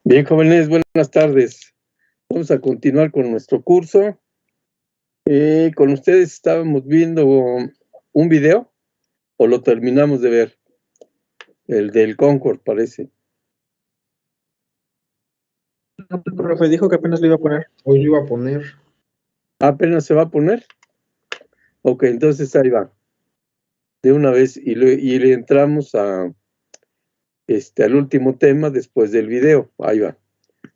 Bien, jóvenes, buenas tardes. Vamos a continuar con nuestro curso. Con ustedes estábamos viendo un video, o lo terminamos de ver, el del Concord, parece. No, el profe dijo que apenas lo iba a poner. Hoy lo iba a poner. ¿Apenas se va a poner? Ok, entonces ahí va. De una vez, y le entramos al último tema después del video. Ahí va.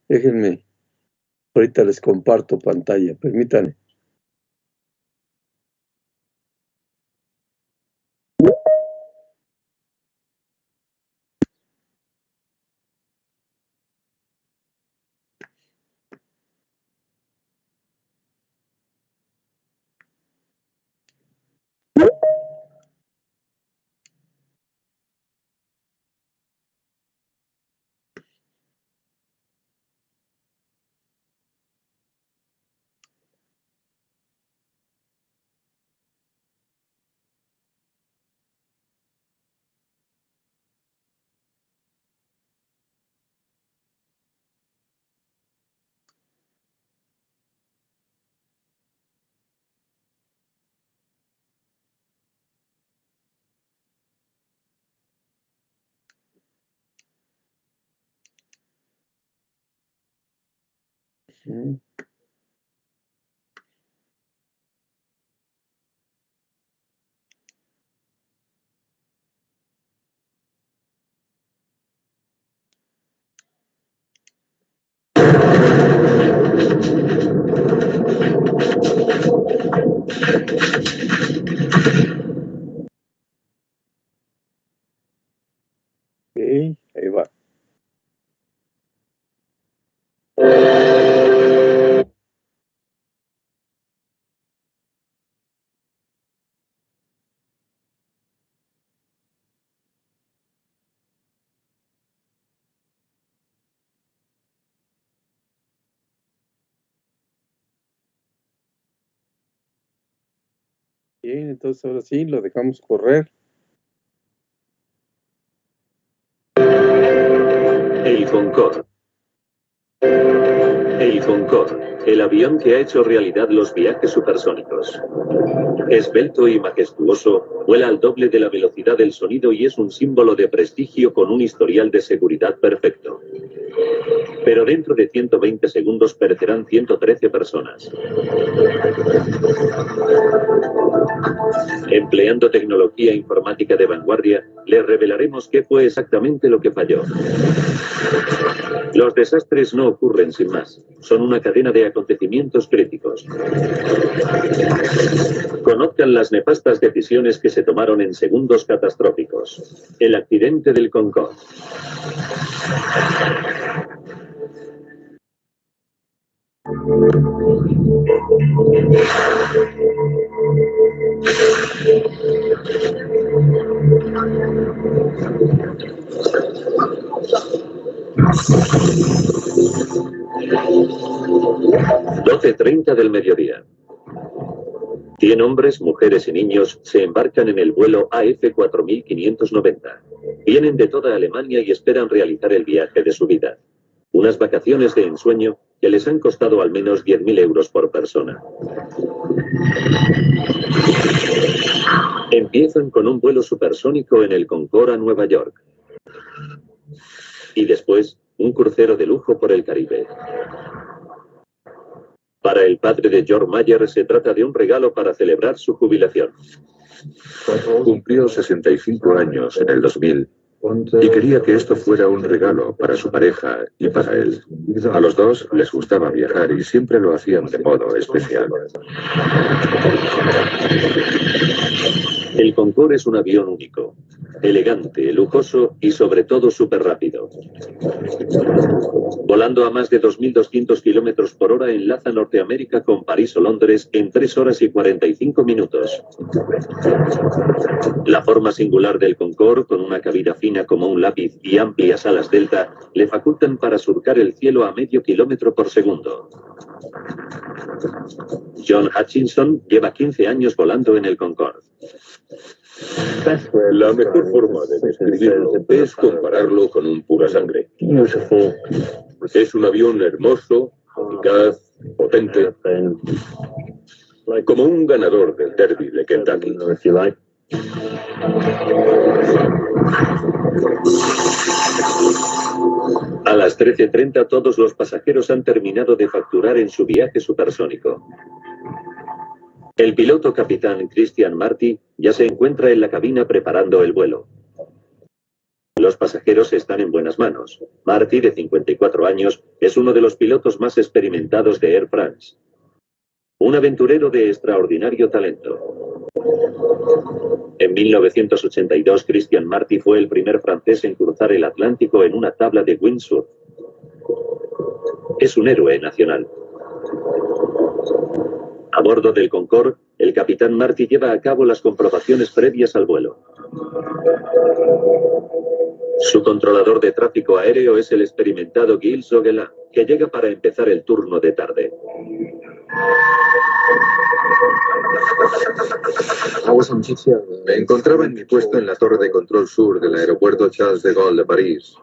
Déjenme, ahorita les comparto pantalla, permítanme. Ok, ahí va. Bien, entonces ahora sí, lo dejamos correr. El Concorde. El Concorde, el avión que ha hecho realidad los viajes supersónicos. Esbelto y majestuoso, vuela al doble de la velocidad del sonido y es un símbolo de prestigio con un historial de seguridad perfecto. Pero dentro de 120 segundos perecerán 113 personas. Empleando tecnología informática de vanguardia, les revelaremos qué fue exactamente lo que falló. Los desastres no ocurren sin más. Son una cadena de acontecimientos críticos. Conozcan las nefastas decisiones que se tomaron en segundos catastróficos. El accidente del Concorde. (12:30 del mediodía). 100 hombres, mujeres y niños se embarcan en el vuelo AF4590. Vienen de toda Alemania y esperan realizar el viaje de su vida. Unas vacaciones de ensueño que les han costado al menos 10.000 euros por persona. Empiezan con un vuelo supersónico en el Concorde a Nueva York. Y después, un crucero de lujo por el Caribe. Para el padre de George Mayer se trata de un regalo para celebrar su jubilación. Cumplió 65 años en el 2000 y quería que esto fuera un regalo para su pareja y para él. A los dos les gustaba viajar y siempre lo hacían de modo especial. El Concorde es un avión único, elegante, lujoso y sobre todo súper rápido. Volando a más de 2.200 kilómetros por hora enlaza Norteamérica con París o Londres en 3 horas y 45 minutos. La forma singular del Concorde, con una cabina fina como un lápiz y amplias alas delta, le facultan para surcar el cielo a medio kilómetro por segundo. John Hutchinson lleva 15 años volando en el Concorde. La mejor forma de describirlo es compararlo con un pura sangre. Es un avión hermoso, eficaz, potente, como un ganador del derby de Kentucky. A las 13:30 todos los pasajeros han terminado de facturar en su viaje supersónico. El piloto capitán Christian Marty ya se encuentra en la cabina preparando el vuelo. Los pasajeros están en buenas manos. Marty, de 54 años, es uno de los pilotos más experimentados de Air France. Un aventurero de extraordinario talento. En 1982, Christian Marty fue el primer francés en cruzar el Atlántico en una tabla de windsurf. Es un héroe nacional. A bordo del Concorde, el capitán Marty lleva a cabo las comprobaciones previas al vuelo. Su controlador de tráfico aéreo es el experimentado Gilles Zoguelin, que llega para empezar el turno de tarde. Me encontraba en mi puesto en la torre de control sur del aeropuerto Charles de Gaulle de París.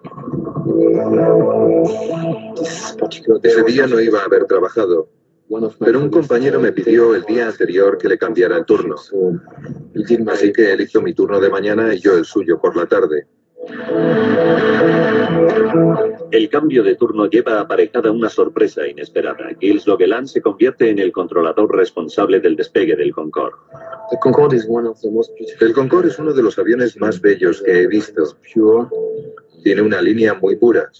Ese día no iba a haber trabajado, pero un compañero me pidió el día anterior que le cambiara el turno. Así que él hizo mi turno de mañana y yo el suyo por la tarde. El cambio de turno lleva aparejada una sorpresa inesperada. Gilles Zoguelin se convierte en el controlador responsable del despegue del Concorde. El Concorde es uno de los aviones más bellos que he visto. Tiene una línea muy pura.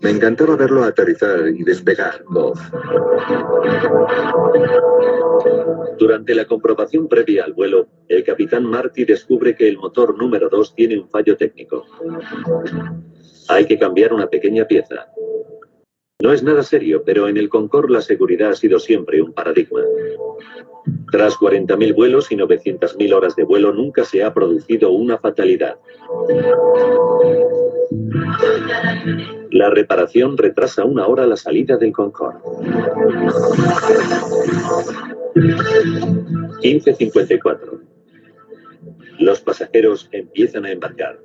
Me encantaba verlo aterrizar y despegar. Durante la comprobación previa al vuelo, el capitán Marty descubre que el motor número 2 tiene un fallo técnico. Hay que cambiar una pequeña pieza. No es nada serio, pero en el Concorde la seguridad ha sido siempre un paradigma. Tras 40.000 vuelos y 900.000 horas de vuelo, nunca se ha producido una fatalidad. La reparación retrasa 1 hora la salida del Concorde. 15:54. Los pasajeros empiezan a embarcar.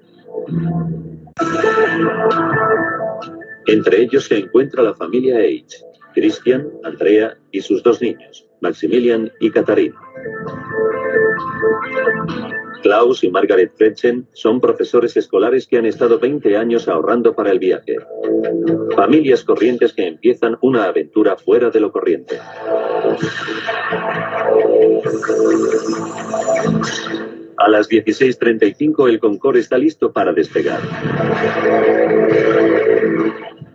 Entre ellos se encuentra la familia H. Christian, Andrea y sus 2 niños, Maximilian y Katharina. Klaus y Margaret Fletchen son profesores escolares que han estado 20 años ahorrando para el viaje. Familias corrientes que empiezan una aventura fuera de lo corriente. A las 16:35 el Concorde está listo para despegar.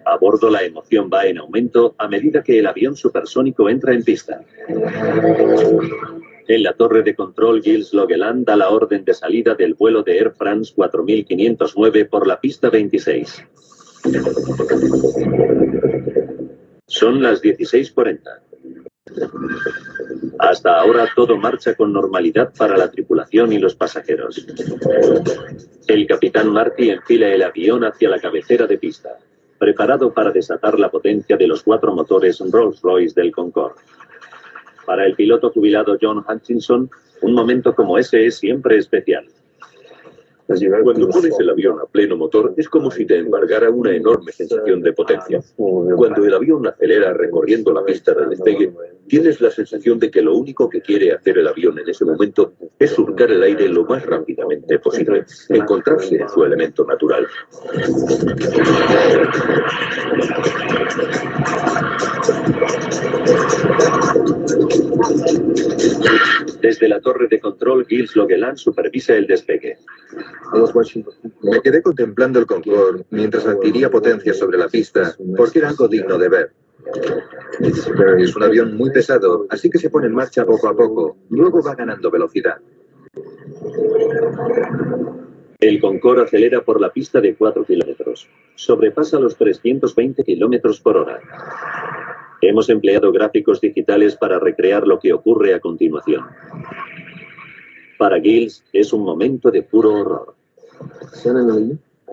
A bordo la emoción va en aumento a medida que el avión supersónico entra en pista. En la torre de control, Gilles Zoguelin da la orden de salida del vuelo de Air France 4509 por la pista 26. Son las 16:40. Hasta ahora todo marcha con normalidad para la tripulación y los pasajeros. El capitán Marty enfila el avión hacia la cabecera de pista, preparado para desatar la potencia de los 4 motores Rolls-Royce del Concorde. Para el piloto jubilado John Hutchinson, un momento como ese es siempre especial. Cuando pones el avión a pleno motor, es como si te embargara una enorme sensación de potencia. Cuando el avión acelera recorriendo la pista de despegue, tienes la sensación de que lo único que quiere hacer el avión en ese momento es surcar el aire lo más rápidamente posible, encontrarse en su elemento natural. Desde la torre de control, Gilles Zoguelin supervisa el despegue. Me quedé contemplando el Concorde mientras adquiría potencia sobre la pista, porque era algo digno de ver. Es un avión muy pesado, así que se pone en marcha poco a poco, luego va ganando velocidad. El Concorde acelera por la pista de 4 kilómetros. Sobrepasa los 320 kilómetros por hora. Hemos empleado gráficos digitales para recrear lo que ocurre a continuación. Para Gilles es un momento de puro horror.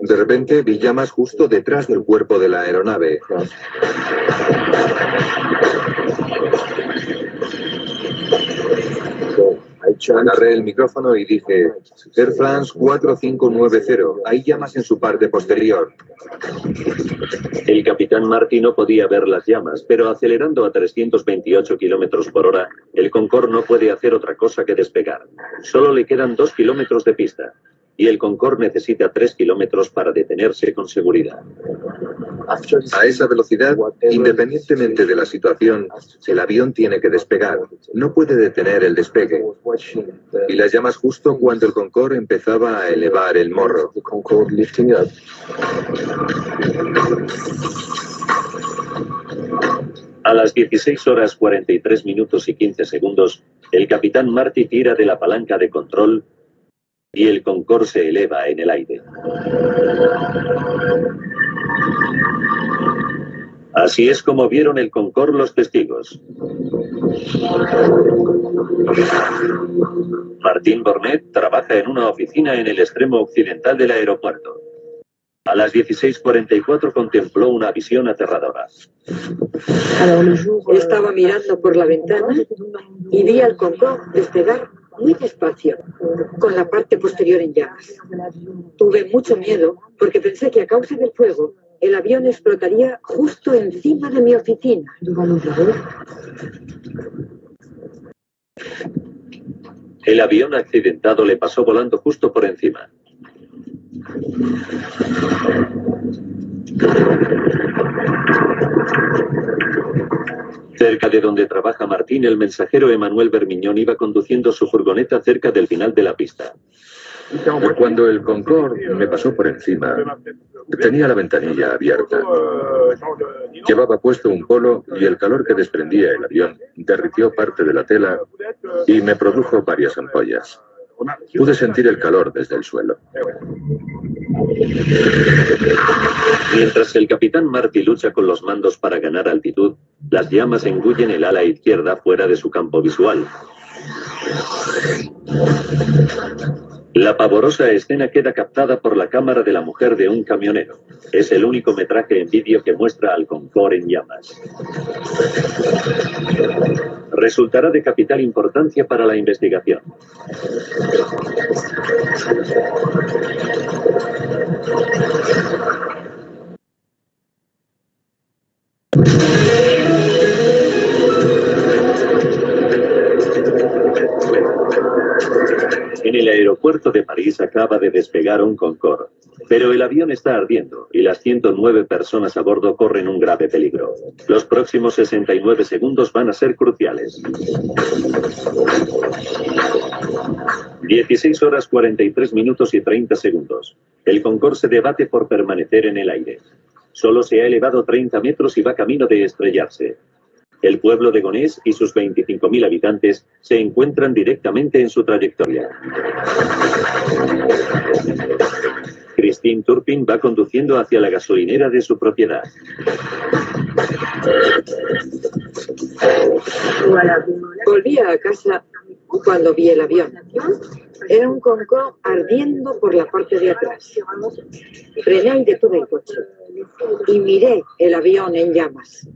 De repente vi llamas justo detrás del cuerpo de la aeronave. Agarré el micrófono y dije, Air France 4590, hay llamas en su parte posterior. El capitán Marty no podía ver las llamas, pero acelerando a 328 kilómetros por hora, el Concorde no puede hacer otra cosa que despegar. Solo le quedan 2 kilómetros de pista, y el Concorde necesita 3 kilómetros para detenerse con seguridad. A esa velocidad, independientemente de la situación, el avión tiene que despegar. No puede detener el despegue. Y las llamas justo cuando el Concorde empezaba a elevar el morro. A las 16 horas 43 minutos y 15 segundos, el capitán Marty tira de la palanca de control y el Concorde se eleva en el aire. Así es como vieron el Concorde los testigos. Martín Bornet trabaja en una oficina en el extremo occidental del aeropuerto. A las 16:44 contempló una visión aterradora. Estaba mirando por la ventana y vi al Concorde despegar muy despacio, con la parte posterior en llamas. Tuve mucho miedo porque pensé que a causa del fuego el avión explotaría justo encima de mi oficina. El avión accidentado le pasó volando justo por encima. Cerca de donde trabaja Martín, el mensajero Emanuel Bermiñón iba conduciendo su furgoneta cerca del final de la pista. Cuando el Concorde me pasó por encima, tenía la ventanilla abierta. Llevaba puesto un polo y el calor que desprendía el avión derritió parte de la tela y me produjo varias ampollas. Pude sentir el calor desde el suelo. Mientras el capitán Marty lucha con los mandos para ganar altitud, las llamas engullen el ala izquierda fuera de su campo visual. La pavorosa escena queda captada por la cámara de la mujer de un camionero. Es el único metraje en vídeo que muestra al Concorde en llamas. Resultará de capital importancia para la investigación. En el aeropuerto de París acaba de despegar un Concorde, pero el avión está ardiendo y las 109 personas a bordo corren un grave peligro. Los próximos 69 segundos van a ser cruciales. 16 horas 43 minutos y 30 segundos. El Concorde se debate por permanecer en el aire. Solo se ha elevado 30 metros y va camino de estrellarse. El pueblo de Gonesse y sus 25.000 habitantes se encuentran directamente en su trayectoria. Christine Turpin va conduciendo hacia la gasolinera de su propiedad. Volví a casa cuando vi el avión. Era un Concorde ardiendo por la parte de atrás. Frené y detuve el coche. Y miré el avión en llamas.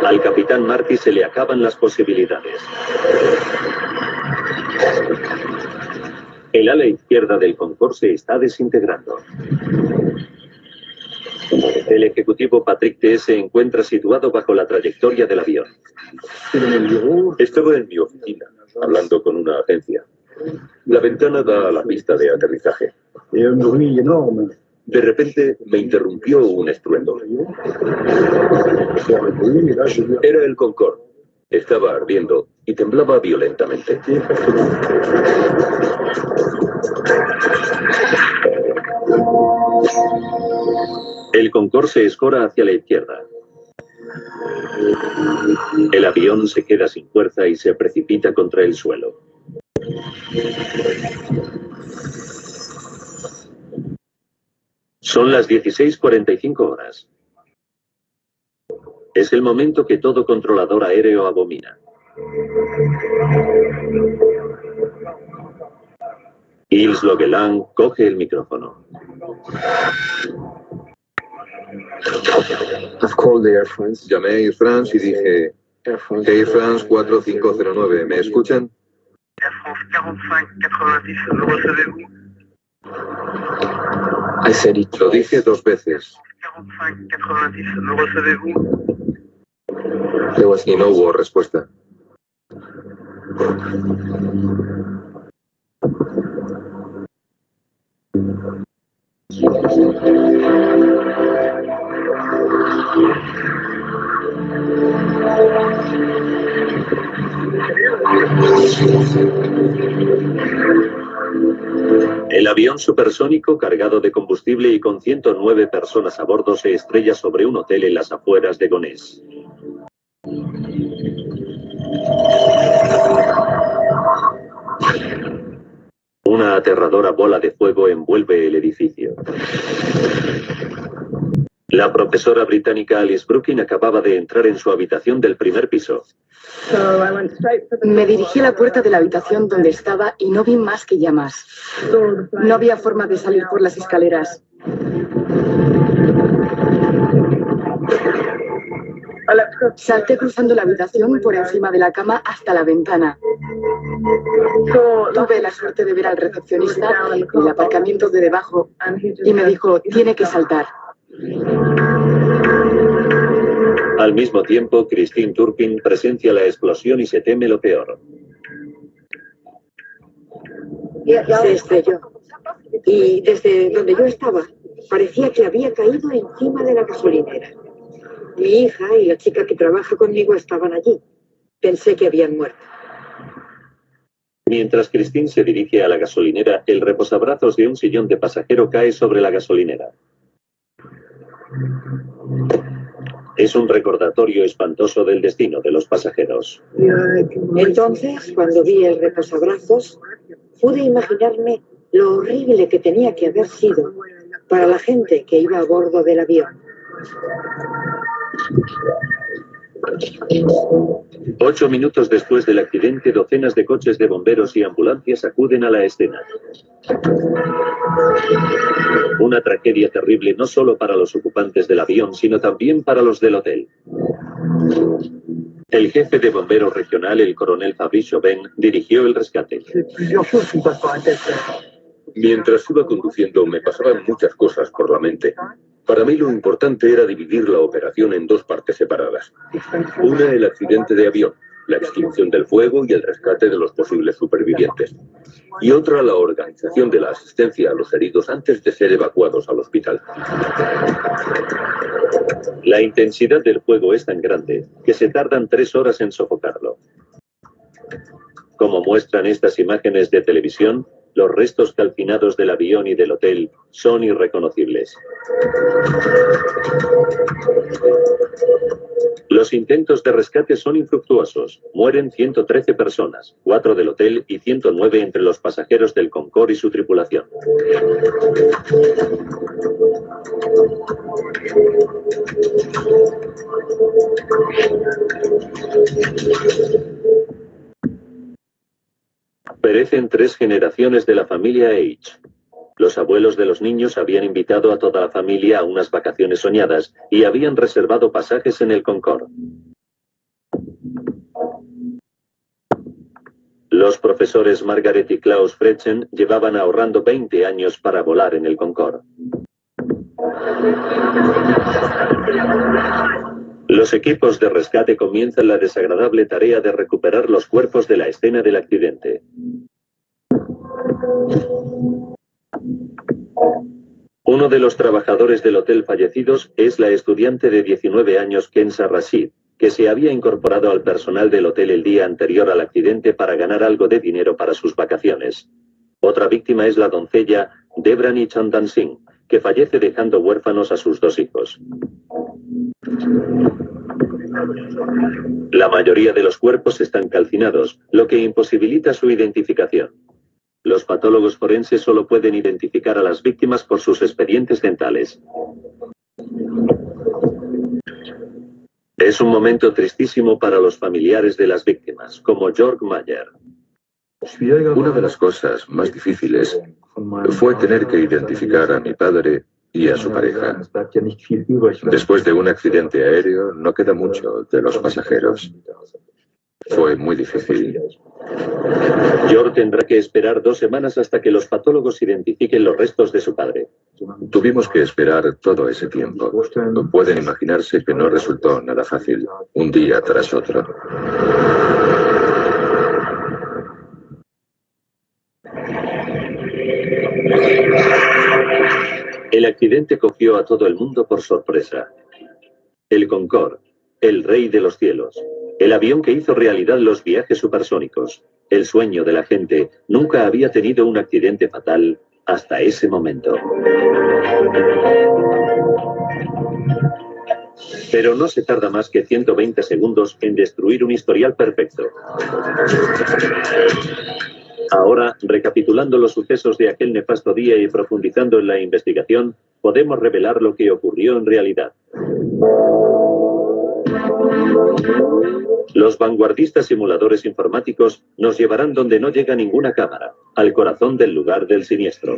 Al capitán Marty se le acaban las posibilidades. El ala izquierda del Concorde se está desintegrando. El ejecutivo Patrick T. se encuentra situado bajo la trayectoria del avión. Estaba en mi oficina, hablando con una agencia. La ventana da a la pista de aterrizaje. De repente me interrumpió un estruendo. Era el Concorde. Estaba ardiendo y temblaba violentamente. El Concorde se escora hacia la izquierda. El avión se queda sin fuerza y se precipita contra el suelo. Son las 16:45 horas. Es el momento que todo controlador aéreo abomina. Yves Logeland coge el micrófono. Llamé a Air France y dije, Air France 4509, ¿me escuchan? Lo dije 2 veces. Y no hubo respuesta. El avión supersónico cargado de combustible y con 109 personas a bordo se estrella sobre un hotel en las afueras de Gonés. Una aterradora bola de fuego envuelve el edificio. La profesora británica Alice Brooking acababa de entrar en su habitación del primer piso. Me dirigí a la puerta de la habitación donde estaba y no vi más que llamas. No había forma de salir por las escaleras. Salté cruzando la habitación por encima de la cama hasta la ventana. Tuve la suerte de ver al recepcionista en el aparcamiento de debajo y me dijo, tiene que saltar. Al mismo tiempo, Christine Turpin presencia la explosión y se teme lo peor. Se estrelló. Y desde donde yo estaba, parecía que había caído encima de la gasolinera. Mi hija y la chica que trabaja conmigo estaban allí. Pensé que habían muerto. Mientras Christine se dirige a la gasolinera, el reposabrazos de un sillón de pasajero cae sobre la gasolinera. Es un recordatorio espantoso del destino de los pasajeros. Entonces, cuando vi el reposabrazos, pude imaginarme lo horrible que tenía que haber sido para la gente que iba a bordo del avión. 8 minutos después del accidente, docenas de coches de bomberos y ambulancias acuden a la escena. Una tragedia terrible no solo para los ocupantes del avión, sino también para los del hotel. El jefe de bomberos regional, el coronel Fabrice Chauvin, dirigió el rescate. Mientras iba conduciendo me pasaban muchas cosas por la mente. Para mí lo importante era dividir la operación en 2 partes separadas. Una, el accidente de avión, la extinción del fuego y el rescate de los posibles supervivientes. Y otra, la organización de la asistencia a los heridos antes de ser evacuados al hospital. La intensidad del fuego es tan grande que se tardan 3 horas en sofocarlo. Como muestran estas imágenes de televisión, los restos calcinados del avión y del hotel son irreconocibles. Los intentos de rescate son infructuosos. Mueren 113 personas, 4 del hotel y 109 entre los pasajeros del Concorde y su tripulación. Perecen 3 generaciones de la familia H. Los abuelos de los niños habían invitado a toda la familia a unas vacaciones soñadas y habían reservado pasajes en el Concorde. Los profesores Margaret y Klaus Frechen llevaban ahorrando 20 años para volar en el Concorde. Los equipos de rescate comienzan la desagradable tarea de recuperar los cuerpos de la escena del accidente. Uno de los trabajadores del hotel fallecidos es la estudiante de 19 años Kenza Rashid, que se había incorporado al personal del hotel el día anterior al accidente para ganar algo de dinero para sus vacaciones. Otra víctima es la doncella Devrani Chandan Singh, que fallece dejando huérfanos a sus 2 hijos. La mayoría de los cuerpos están calcinados, lo que imposibilita su identificación. Los patólogos forenses solo pueden identificar a las víctimas por sus expedientes dentales. Es un momento tristísimo para los familiares de las víctimas, como George Mayer. Una de las cosas más difíciles fue tener que identificar a mi padre y a su pareja. Después de un accidente aéreo, no queda mucho de los pasajeros. Fue muy difícil. George tendrá que esperar 2 semanas hasta que los patólogos identifiquen los restos de su padre. Tuvimos que esperar todo ese tiempo. Pueden imaginarse que no resultó nada fácil, un día tras otro. El accidente cogió a todo el mundo por sorpresa. El Concorde, el rey de los cielos, el avión que hizo realidad los viajes supersónicos, el sueño de la gente, nunca había tenido un accidente fatal hasta ese momento. Pero no se tarda más que 120 segundos en destruir un historial perfecto. Ahora, recapitulando los sucesos de aquel nefasto día y profundizando en la investigación, podemos revelar lo que ocurrió en realidad. Los vanguardistas simuladores informáticos nos llevarán donde no llega ninguna cámara, al corazón del lugar del siniestro.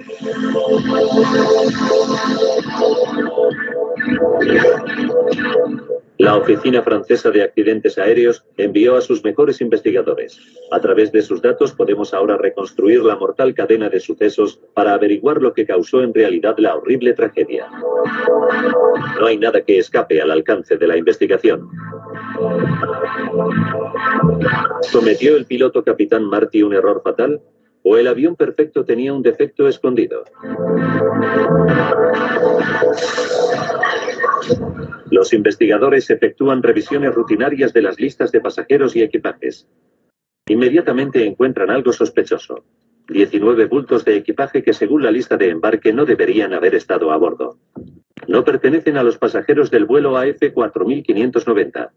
La Oficina Francesa de Accidentes Aéreos envió a sus mejores investigadores. A través de sus datos podemos ahora reconstruir la mortal cadena de sucesos para averiguar lo que causó en realidad la horrible tragedia. No hay nada que escape al alcance de la investigación. ¿Cometió el piloto capitán Marty un error fatal? ¿O el avión perfecto tenía un defecto escondido? Los investigadores efectúan revisiones rutinarias de las listas de pasajeros y equipajes. Inmediatamente encuentran algo sospechoso. 19 bultos de equipaje que según la lista de embarque no deberían haber estado a bordo. No pertenecen a los pasajeros del vuelo AF4590.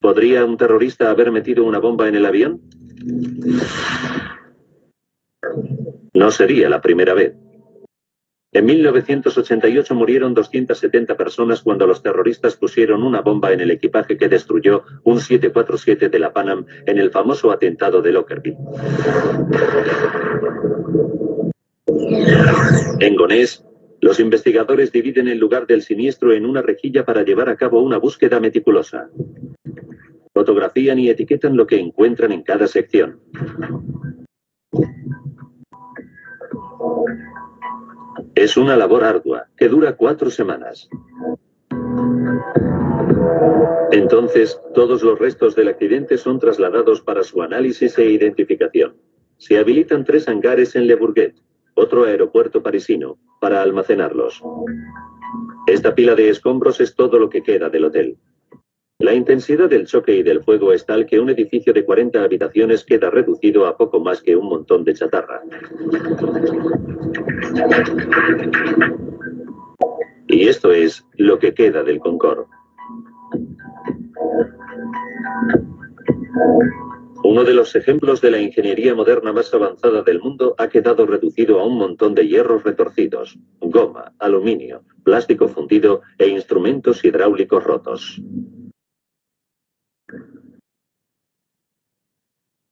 ¿Podría un terrorista haber metido una bomba en el avión? No sería la primera vez. En 1988 murieron 270 personas cuando los terroristas pusieron una bomba en el equipaje que destruyó un 747 de la Pan Am en el famoso atentado de Lockerbie. En Gonés, los investigadores dividen el lugar del siniestro en una rejilla para llevar a cabo una búsqueda meticulosa. Fotografían y etiquetan lo que encuentran en cada sección. Es una labor ardua, que dura 4 semanas. Entonces, todos los restos del accidente son trasladados para su análisis e identificación. Se habilitan 3 hangares en Le Bourget, otro aeropuerto parisino, para almacenarlos. Esta pila de escombros es todo lo que queda del hotel. La intensidad del choque y del fuego es tal que un edificio de 40 habitaciones queda reducido a poco más que un montón de chatarra. Y esto es lo que queda del Concorde. Uno de los ejemplos de la ingeniería moderna más avanzada del mundo ha quedado reducido a un montón de hierros retorcidos, goma, aluminio, plástico fundido e instrumentos hidráulicos rotos.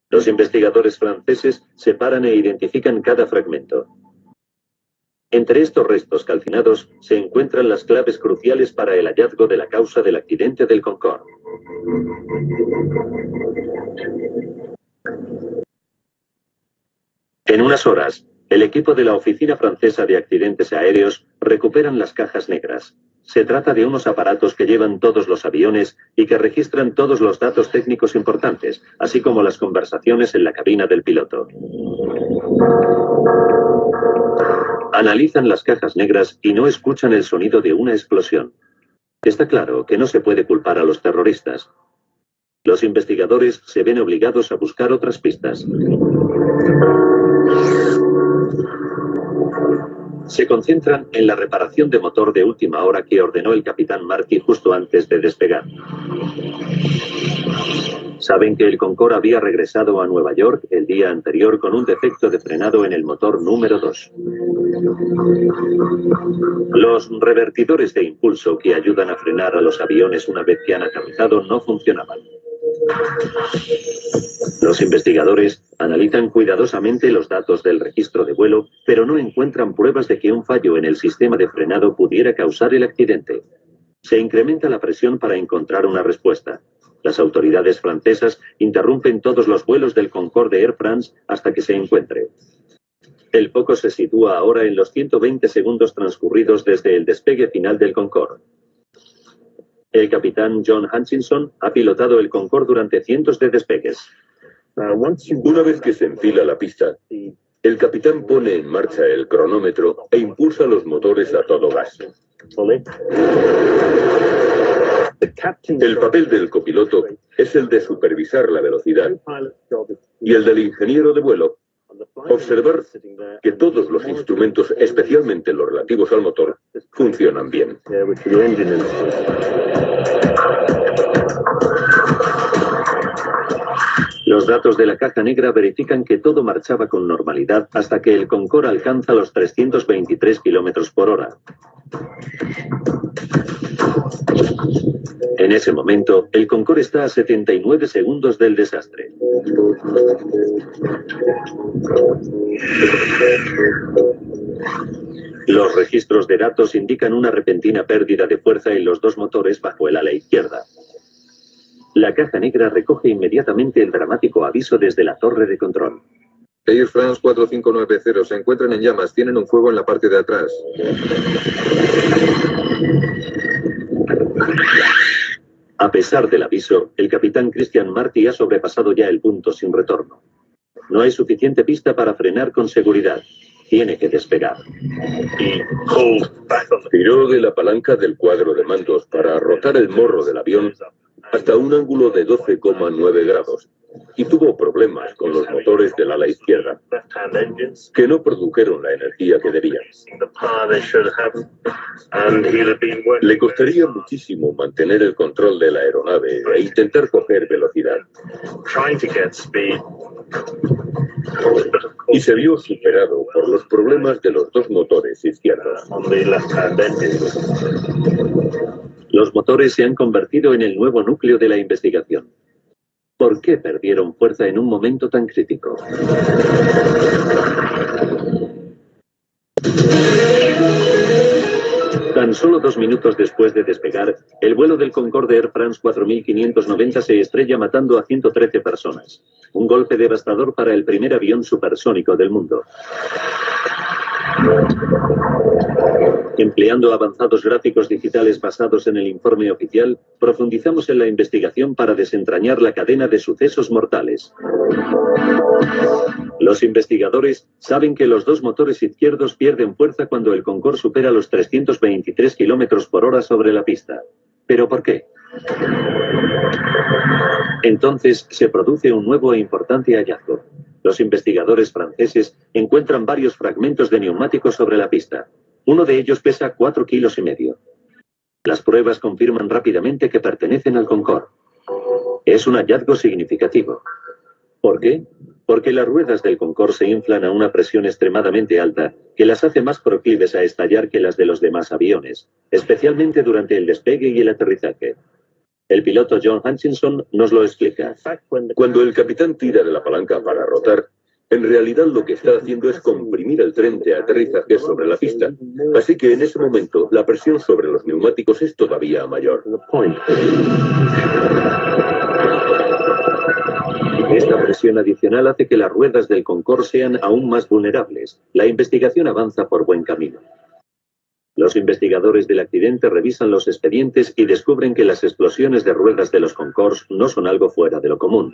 Los investigadores franceses separan e identifican cada fragmento. Entre estos restos calcinados se encuentran las claves cruciales para el hallazgo de la causa del accidente del Concorde. En unas horas, el equipo de la Oficina Francesa de Accidentes Aéreos recuperan las cajas negras. Se trata de unos aparatos que llevan todos los aviones y que registran todos los datos técnicos importantes, así como las conversaciones en la cabina del piloto. Analizan las cajas negras y no escuchan el sonido de una explosión. Está claro que no se puede culpar a los terroristas. Los investigadores se ven obligados a buscar otras pistas. Se concentran en la reparación de motor de última hora que ordenó el capitán Marty justo antes de despegar. Saben que el Concorde había regresado a Nueva York el día anterior con un defecto de frenado en el motor número 2. Los revertidores de impulso que ayudan a frenar a los aviones una vez que han aterrizado no funcionaban. Los investigadores analizan cuidadosamente los datos del registro de vuelo, pero no encuentran pruebas de que un fallo en el sistema de frenado pudiera causar el accidente. Se incrementa la presión para encontrar una respuesta. Las autoridades francesas interrumpen todos los vuelos del Concorde de Air France hasta que se encuentre. El foco se sitúa ahora en los 120 segundos transcurridos desde el despegue final del Concorde. El capitán John Hutchinson ha pilotado el Concorde durante cientos de despegues. Una vez que se enfila la pista, el capitán pone en marcha el cronómetro e impulsa los motores a todo gas. El papel del copiloto es el de supervisar la velocidad y el del ingeniero de vuelo, observar que todos los instrumentos, especialmente los relativos al motor, funcionan bien. Los datos de la caja negra verifican que todo marchaba con normalidad hasta que el Concorde alcanza los 323 km por hora. En ese momento, el Concorde está a 79 segundos del desastre. Los registros de datos indican una repentina pérdida de fuerza en los dos motores bajo el ala izquierda. La caja negra recoge inmediatamente el dramático aviso desde la torre de control. Air France 4590, se encuentran en llamas, tienen un fuego en la parte de atrás. A pesar del aviso, el capitán Christian Marty ha sobrepasado ya el punto sin retorno. No hay suficiente pista para frenar con seguridad. Tiene que despegar. Tiró de la palanca del cuadro de mandos para rotar el morro del avión hasta un ángulo de 12,9 grados y tuvo problemas con los motores del ala izquierda, que no produjeron la energía que debían. Le costaría muchísimo mantener el control de la aeronave e intentar coger velocidad. Y se vio superado por los problemas de los dos motores izquierdos. Los motores se han convertido en el nuevo núcleo de la investigación. ¿Por qué perdieron fuerza en un momento tan crítico? Tan solo 2 minutos después de despegar, el vuelo del Concorde Air France 4590 se estrella matando a 113 personas. Un golpe devastador para el primer avión supersónico del mundo. Empleando avanzados gráficos digitales basados en el informe oficial, profundizamos en la investigación para desentrañar la cadena de sucesos mortales. Los investigadores saben que los dos motores izquierdos pierden fuerza cuando el Concorde supera los 323 km por hora sobre la pista. ¿Pero por qué? Entonces se produce un nuevo e importante hallazgo. Los investigadores franceses encuentran varios fragmentos de neumáticos sobre la pista. Uno de ellos pesa 4,5 kilos. Las pruebas confirman rápidamente que pertenecen al Concorde. Es un hallazgo significativo. ¿Por qué? Porque las ruedas del Concorde se inflan a una presión extremadamente alta que las hace más proclives a estallar que las de los demás aviones, especialmente durante el despegue y el aterrizaje. El piloto John Hutchinson nos lo explica. Cuando el capitán tira de la palanca para rotar, en realidad lo que está haciendo es comprimir el tren de aterrizaje sobre la pista. Así que en ese momento la presión sobre los neumáticos es todavía mayor. Esta presión adicional hace que las ruedas del Concorde sean aún más vulnerables. La investigación avanza por buen camino. Los investigadores del accidente revisan los expedientes y descubren que las explosiones de ruedas de los Concordes no son algo fuera de lo común.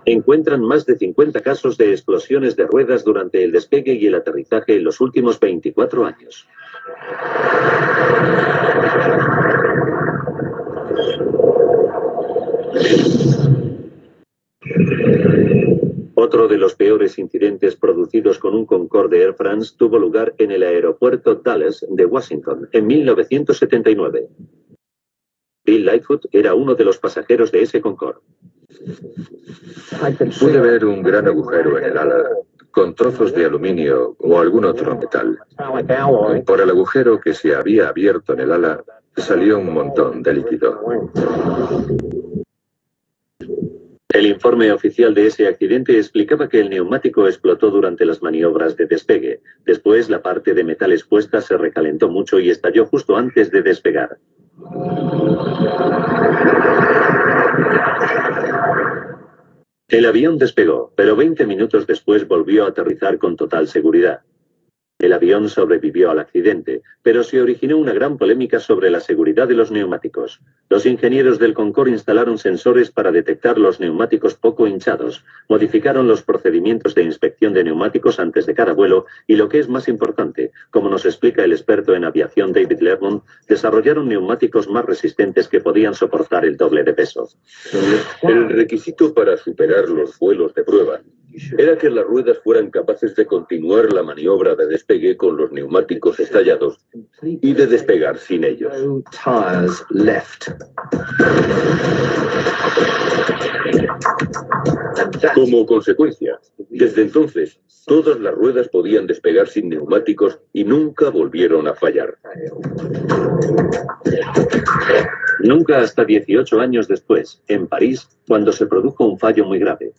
Encuentran más de 50 casos de explosiones de ruedas durante el despegue y el aterrizaje en los últimos 24 años. Otro de los peores incidentes producidos con un Concorde Air France tuvo lugar en el aeropuerto Dulles de Washington en 1979. Bill Lightfoot era uno de los pasajeros de ese Concorde. Pude ver un gran agujero en el ala, con trozos de aluminio o algún otro metal. Por el agujero que se había abierto en el ala, salió un montón de líquido. El informe oficial de ese accidente explicaba que el neumático explotó durante las maniobras de despegue. Después, la parte de metal expuesta se recalentó mucho y estalló justo antes de despegar. El avión despegó, pero 20 minutos después volvió a aterrizar con total seguridad. El avión sobrevivió al accidente, pero se originó una gran polémica sobre la seguridad de los neumáticos. Los ingenieros del Concorde instalaron sensores para detectar los neumáticos poco hinchados, modificaron los procedimientos de inspección de neumáticos antes de cada vuelo y, lo que es más importante, como nos explica el experto en aviación David Lermont, desarrollaron neumáticos más resistentes que podían soportar el doble de peso. El requisito para superar los vuelos de prueba era que las ruedas fueran capaces de continuar la maniobra de despegue con los neumáticos estallados y de despegar sin ellos. Como consecuencia, desde entonces, todas las ruedas podían despegar sin neumáticos y nunca volvieron a fallar. Nunca hasta 18 años después, en París, cuando se produjo un fallo muy grave.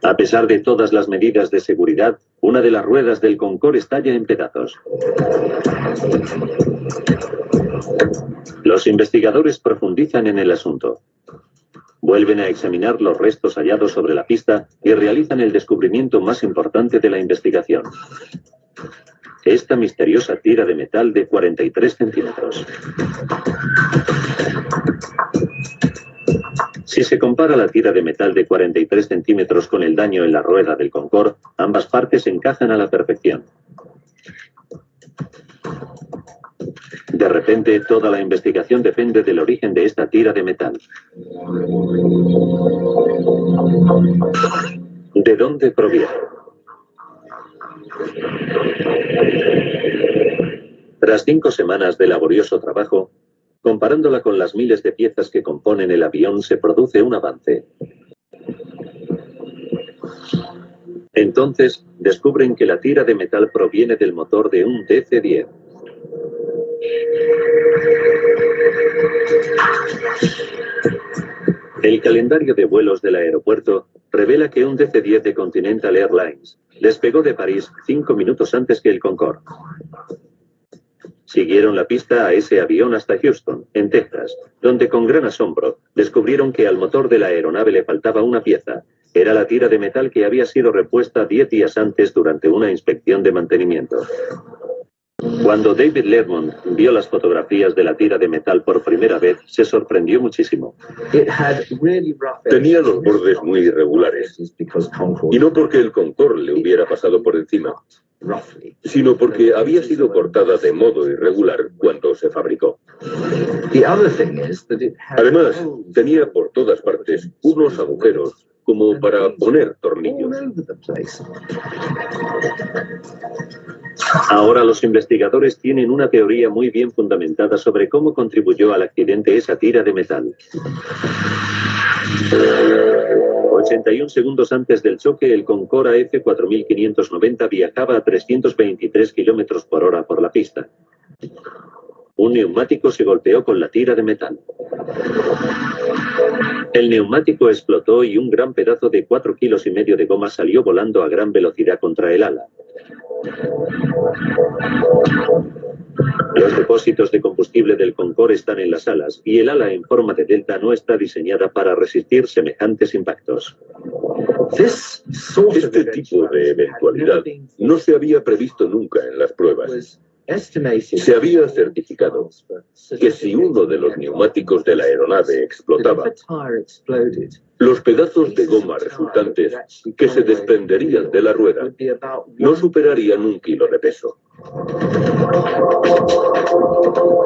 A pesar de todas las medidas de seguridad, una de las ruedas del Concorde estalla en pedazos. Los investigadores profundizan en el asunto. Vuelven a examinar los restos hallados sobre la pista y realizan el descubrimiento más importante de la investigación. Esta misteriosa tira de metal de 43 centímetros. Si se compara la tira de metal de 43 centímetros con el daño en la rueda del Concorde, ambas partes encajan a la perfección. De repente, toda la investigación depende del origen de esta tira de metal. ¿De dónde proviene? Tras 5 semanas de laborioso trabajo, comparándola con las miles de piezas que componen el avión, se produce un avance. Entonces, descubren que la tira de metal proviene del motor de un DC-10. El calendario de vuelos del aeropuerto revela que un DC-10 de Continental Airlines despegó de París 5 minutos antes que el Concorde. Siguieron la pista a ese avión hasta Houston, en Texas, donde con gran asombro descubrieron que al motor de la aeronave le faltaba una pieza. Era la tira de metal que había sido repuesta 10 días antes durante una inspección de mantenimiento. Cuando David Lermont vio las fotografías de la tira de metal por primera vez, se sorprendió muchísimo. Tenía los bordes muy irregulares, y no porque el Concorde le hubiera pasado por encima, sino porque había sido cortada de modo irregular cuando se fabricó. Además, tenía por todas partes unos agujeros como para poner tornillos. Ahora los investigadores tienen una teoría muy bien fundamentada sobre cómo contribuyó al accidente esa tira de metal. 81 segundos antes del choque, el Concorde AF4590 viajaba a 323 km por hora por la pista. Un neumático se golpeó con la tira de metal. El neumático explotó y un gran pedazo de 4,5 kilos de goma salió volando a gran velocidad contra el ala. Los depósitos de combustible del Concorde están en las alas y el ala en forma de delta no está diseñada para resistir semejantes impactos. Este tipo de eventualidad no se había previsto nunca en las pruebas. Se había certificado que si uno de los neumáticos de la aeronave explotaba, los pedazos de goma resultantes que se desprenderían de la rueda no superarían 1 kilo de peso.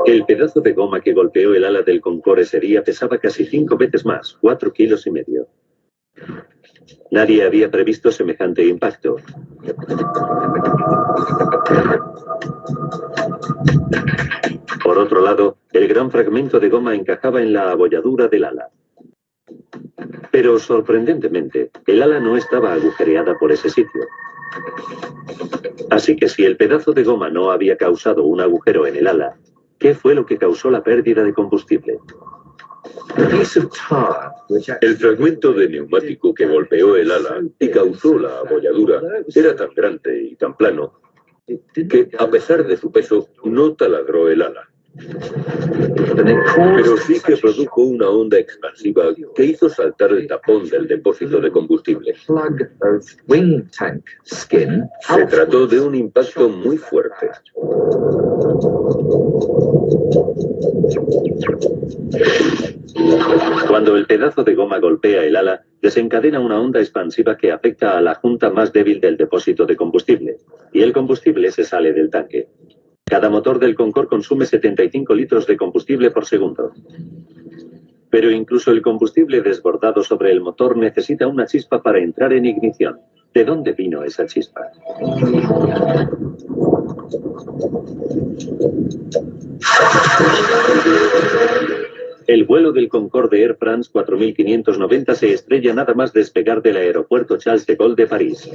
El pedazo de goma que golpeó el ala del Concorde pesaba casi 5 veces más, 4,5 kilos. Nadie había previsto semejante impacto. Por otro lado, el gran fragmento de goma encajaba en la abolladura del ala. Pero, sorprendentemente, el ala no estaba agujereada por ese sitio. Así que si el pedazo de goma no había causado un agujero en el ala, ¿qué fue lo que causó la pérdida de combustible? El fragmento de neumático que golpeó el ala y causó la abolladura era tan grande y tan plano que, a pesar de su peso, no taladró el ala. Pero sí que produjo una onda expansiva que hizo saltar el tapón del depósito de combustible. Se trató de un impacto muy fuerte. Cuando el pedazo de goma golpea el ala, desencadena una onda expansiva que afecta a la junta más débil del depósito de combustible, y el combustible se sale del tanque. Cada motor del Concorde consume 75 litros de combustible por segundo. Pero incluso el combustible desbordado sobre el motor necesita una chispa para entrar en ignición. ¿De dónde vino esa chispa? El vuelo del Concorde Air France 4590 se estrella nada más despegar del aeropuerto Charles de Gaulle de París.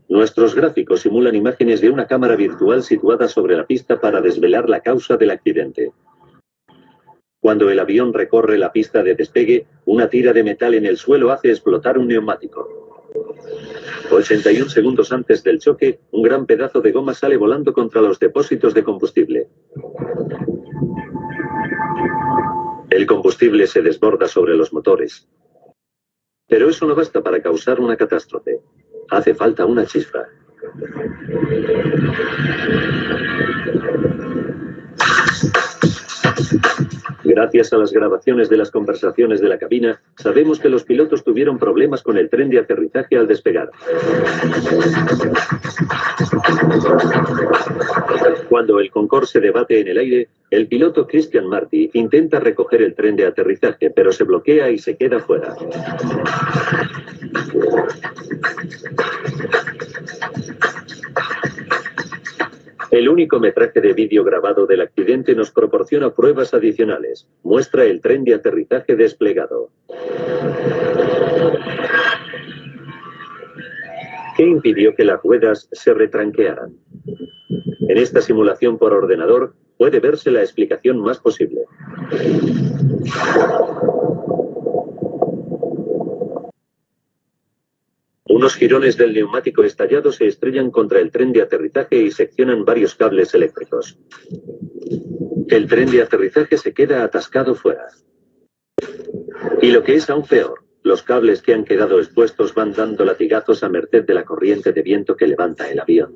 Nuestros gráficos simulan imágenes de una cámara virtual situada sobre la pista para desvelar la causa del accidente. Cuando el avión recorre la pista de despegue, una tira de metal en el suelo hace explotar un neumático. 81 segundos antes del choque, un gran pedazo de goma sale volando contra los depósitos de combustible. El combustible se desborda sobre los motores. Pero eso no basta para causar una catástrofe. Hace falta una chispa. Gracias a las grabaciones de las conversaciones de la cabina, sabemos que los pilotos tuvieron problemas con el tren de aterrizaje al despegar. Cuando el Concorde se debate en el aire, el piloto Christian Marty intenta recoger el tren de aterrizaje, pero se bloquea y se queda fuera. El único metraje de vídeo grabado del accidente nos proporciona pruebas adicionales. Muestra el tren de aterrizaje desplegado. ¿Qué impidió que las ruedas se retranquearan? En esta simulación por ordenador puede verse la explicación más posible. Unos jirones del neumático estallado se estrellan contra el tren de aterrizaje y seccionan varios cables eléctricos. El tren de aterrizaje se queda atascado fuera. Y lo que es aún peor, los cables que han quedado expuestos van dando latigazos a merced de la corriente de viento que levanta el avión.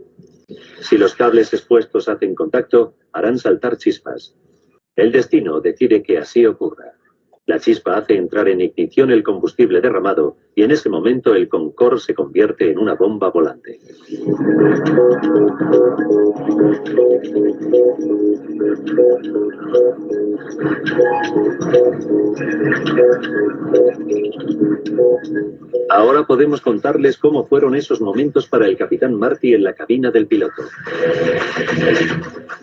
Si los cables expuestos hacen contacto, harán saltar chispas. El destino decide que así ocurra. La chispa hace entrar en ignición el combustible derramado y en ese momento el Concorde se convierte en una bomba volante. Ahora podemos contarles cómo fueron esos momentos para el capitán Marty en la cabina del piloto.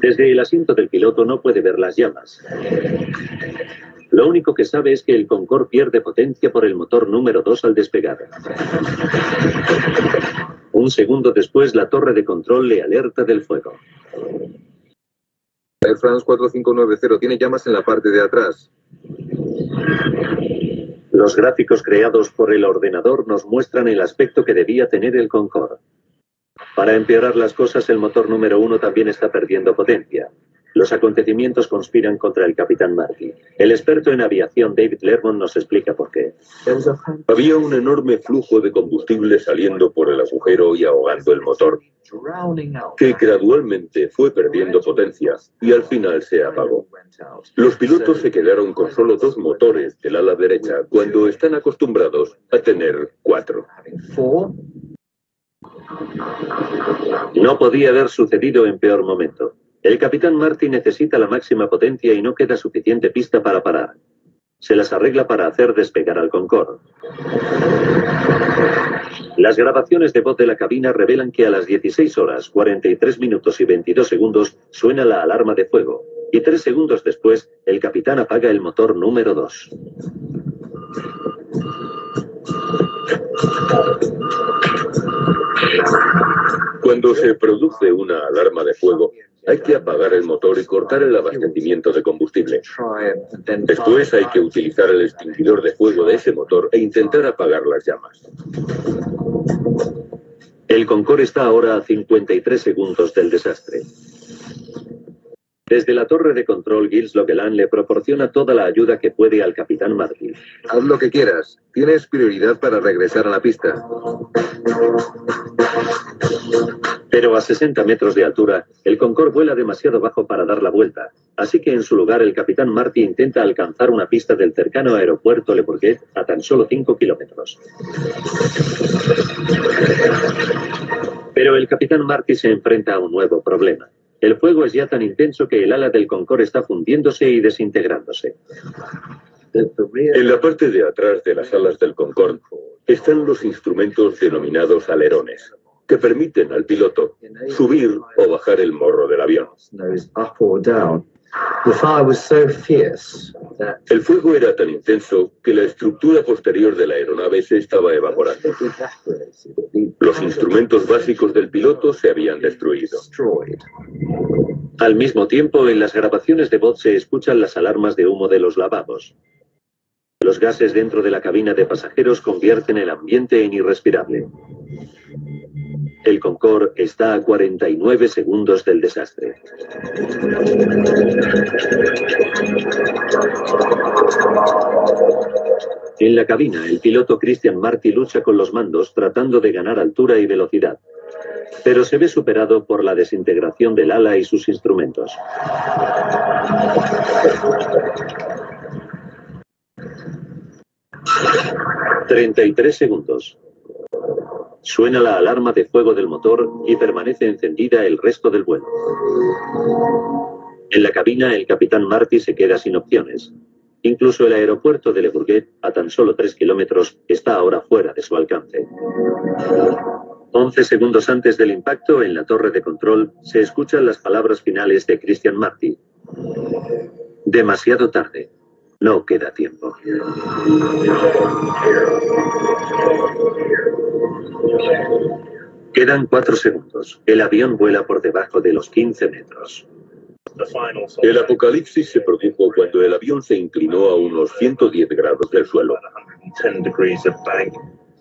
Desde el asiento del piloto no puede ver las llamas. Lo único que sabe es que el Concorde pierde potencia por el motor número 2 al despegar. Un segundo después, la torre de control le alerta del fuego. Air France 4590 tiene llamas en la parte de atrás. Los gráficos creados por el ordenador nos muestran el aspecto que debía tener el Concorde. Para empeorar las cosas, el motor número 1 también está perdiendo potencia. Los acontecimientos conspiran contra el capitán Marty. El experto en aviación David Lermont nos explica por qué. Había un enorme flujo de combustible saliendo por el agujero y ahogando el motor, que gradualmente fue perdiendo potencia y al final se apagó. Los pilotos se quedaron con solo 2 motores del ala derecha cuando están acostumbrados a tener 4. No podía haber sucedido en peor momento. El capitán Marty necesita la máxima potencia y no queda suficiente pista para parar. Se las arregla para hacer despegar al Concorde. Las grabaciones de voz de la cabina revelan que a las 16 horas, 43 minutos y 22 segundos suena la alarma de fuego y 3 segundos después el capitán apaga el motor número 2. Cuando se produce una alarma de fuego, hay que apagar el motor y cortar el abastecimiento de combustible. Después hay que utilizar el extinguidor de fuego de ese motor e intentar apagar las llamas. El Concorde está ahora a 53 segundos del desastre. Desde la torre de control, Gilles Logeland le proporciona toda la ayuda que puede al capitán Marty. Haz lo que quieras. Tienes prioridad para regresar a la pista. Pero a 60 metros de altura, el Concorde vuela demasiado bajo para dar la vuelta. Así que en su lugar, el capitán Marty intenta alcanzar una pista del cercano aeropuerto Le Bourget a tan solo 5 kilómetros. Pero el capitán Marty se enfrenta a un nuevo problema. El fuego es ya tan intenso que el ala del Concorde está fundiéndose y desintegrándose. En la parte de atrás de las alas del Concorde están los instrumentos denominados alerones, que permiten al piloto subir o bajar el morro del avión. El fuego era tan intenso que la estructura posterior de la aeronave se estaba evaporando. Los instrumentos básicos del piloto se habían destruido. Al mismo tiempo, en las grabaciones de voz se escuchan las alarmas de humo de los lavabos. Los gases dentro de la cabina de pasajeros convierten el ambiente en irrespirable. El Concorde está a 49 segundos del desastre. En la cabina, el piloto Christian Marty lucha con los mandos tratando de ganar altura y velocidad, pero se ve superado por la desintegración del ala y sus instrumentos. «33 segundos. Suena la alarma de fuego del motor y permanece encendida el resto del vuelo. En la cabina, el capitán Marty se queda sin opciones. Incluso el aeropuerto de Le Bourget, a tan solo 3 kilómetros, está ahora fuera de su alcance. 11 segundos antes del impacto, en la torre de control, se escuchan las palabras finales de Christian Marty. Demasiado tarde. No queda tiempo. Quedan 4 segundos. El avión vuela por debajo de los 15 metros. El apocalipsis se produjo cuando el avión se inclinó a unos 110 grados del suelo.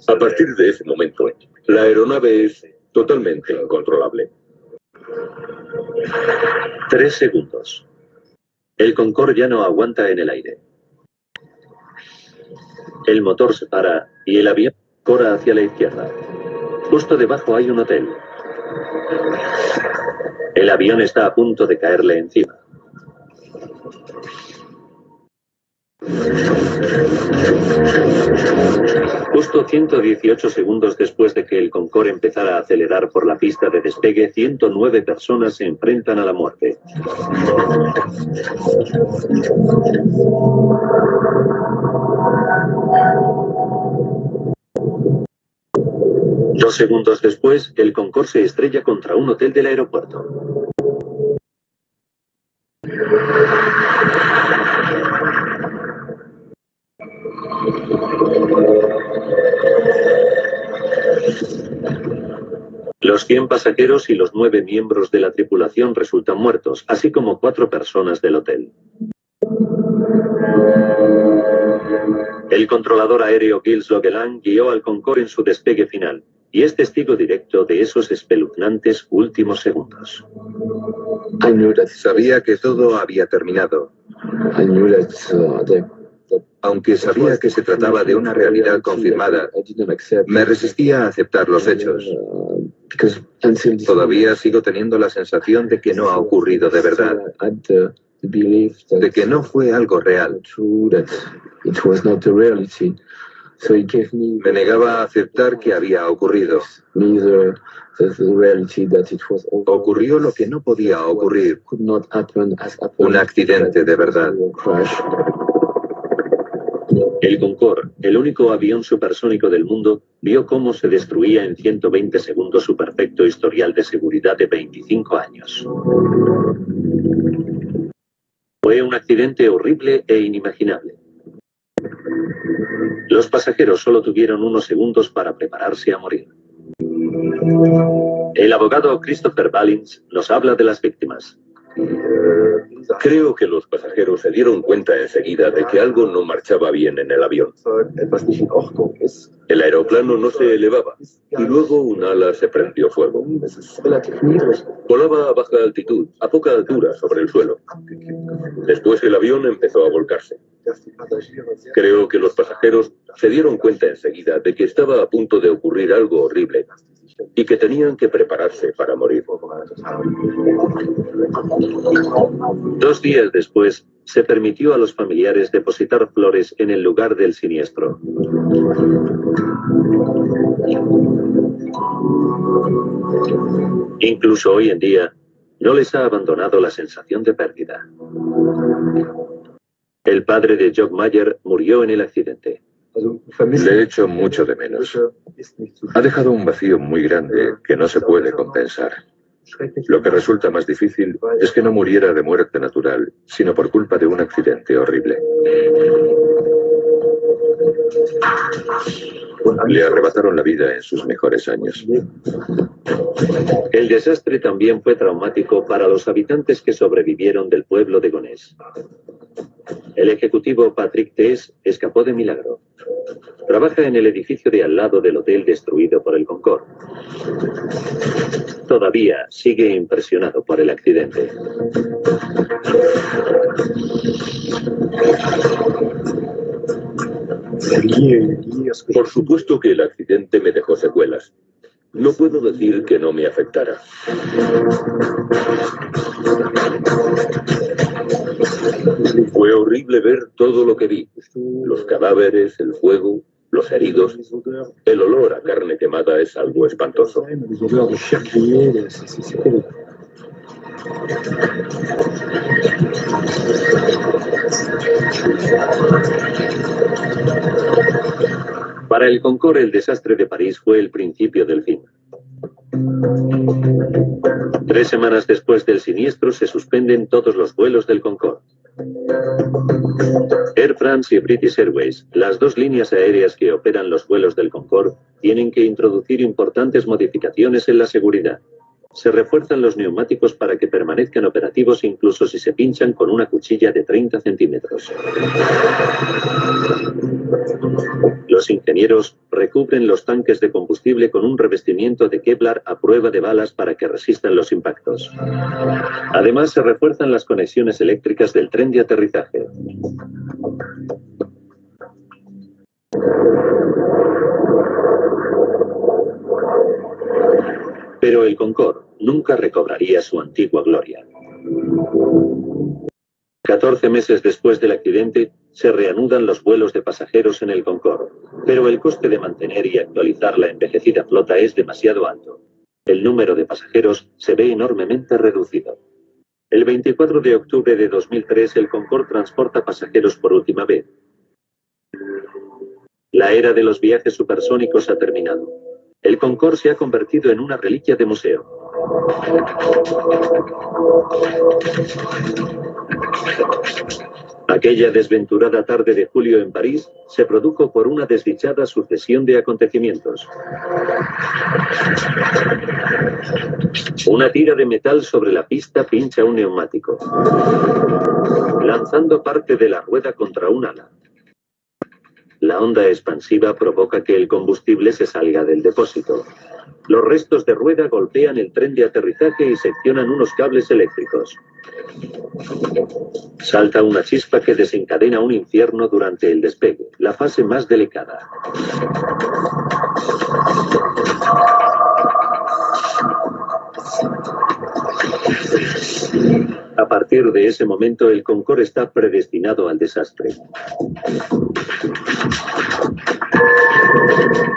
A partir de ese momento, la aeronave es totalmente incontrolable. 3 segundos. El Concorde ya no aguanta en el aire. El motor se para y el avión corre hacia la izquierda. Justo debajo hay un hotel. El avión está a punto de caerle encima. Justo 118 segundos después de que el Concorde empezara a acelerar por la pista de despegue, 109 personas se enfrentan a la muerte. Dos segundos después, el Concorde se estrella contra un hotel del aeropuerto. Los 100 pasajeros y los 9 miembros de la tripulación resultan muertos, así como 4 personas del hotel. El controlador aéreo Gilles Logeland guió al Concorde en su despegue final y es testigo directo de esos espeluznantes últimos segundos. Sabía que todo había terminado. Aunque sabía que se trataba de una realidad confirmada, me resistía a aceptar los hechos. Todavía sigo teniendo la sensación de que no ha ocurrido de verdad, de que no fue algo real. Me negaba a aceptar que había ocurrido. Ocurrió lo que no podía ocurrir, un accidente de verdad. El Concorde, el único avión supersónico del mundo, vio cómo se destruía en 120 segundos su perfecto historial de seguridad de 25 años. Fue un accidente horrible e inimaginable. Los pasajeros solo tuvieron unos segundos para prepararse a morir. El abogado Christopher Ballins nos habla de las víctimas. Creo que los pasajeros se dieron cuenta enseguida de que algo no marchaba bien en el avión. El aeroplano no se elevaba y luego un ala se prendió fuego. Volaba a baja altitud, a poca altura sobre el suelo. Después el avión empezó a volcarse. Creo que los pasajeros se dieron cuenta enseguida de que estaba a punto de ocurrir algo horrible y que tenían que prepararse para morir. 2 días después, se permitió a los familiares depositar flores en el lugar del siniestro. Incluso hoy en día, no les ha abandonado la sensación de pérdida. El padre de Jock Mayer murió en el accidente. Le echo mucho de menos. Ha dejado un vacío muy grande que no se puede compensar. Lo que resulta más difícil es que no muriera de muerte natural, sino por culpa de un accidente horrible. Le arrebataron la vida en sus mejores años. El desastre también fue traumático para los habitantes que sobrevivieron del pueblo de Gonesse. El ejecutivo Patrick Tess escapó de milagro. Trabaja en el edificio de al lado del hotel destruido por el Concorde. Todavía sigue impresionado por el accidente. Por supuesto que el accidente me dejó secuelas. No puedo decir que no me afectara. Fue horrible ver todo lo que vi. Los cadáveres, el fuego, los heridos. El olor a carne quemada es algo espantoso. Para el Concorde, el desastre de París fue el principio del fin. 3 semanas después del siniestro se suspenden todos los vuelos del Concorde. Air France y British Airways, las 2 líneas aéreas que operan los vuelos del Concorde, tienen que introducir importantes modificaciones en la seguridad. Se refuerzan los neumáticos para que permanezcan operativos incluso si se pinchan con una cuchilla de 30 centímetros. Los ingenieros recubren los tanques de combustible con un revestimiento de Kevlar a prueba de balas para que resistan los impactos. Además, se refuerzan las conexiones eléctricas del tren de aterrizaje. Pero el Concorde nunca recobraría su antigua gloria. 14 meses después del accidente, se reanudan los vuelos de pasajeros en el Concorde, pero el coste de mantener y actualizar la envejecida flota es demasiado alto. El número de pasajeros se ve enormemente reducido. El 24 de octubre de 2003, el Concorde transporta pasajeros por última vez. La era de los viajes supersónicos ha terminado. El Concorde se ha convertido en una reliquia de museo. Aquella desventurada tarde de julio en París se produjo por una desdichada sucesión de acontecimientos. Una tira de metal sobre la pista pincha un neumático, lanzando parte de la rueda contra un ala. La onda expansiva provoca que el combustible se salga del depósito. Los restos de rueda golpean el tren de aterrizaje y seccionan unos cables eléctricos. Salta una chispa que desencadena un infierno durante el despegue, la fase más delicada. A partir de ese momento, el Concorde está predestinado al desastre.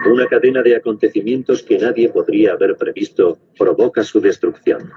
Una cadena de acontecimientos que nadie podría haber previsto provoca su destrucción.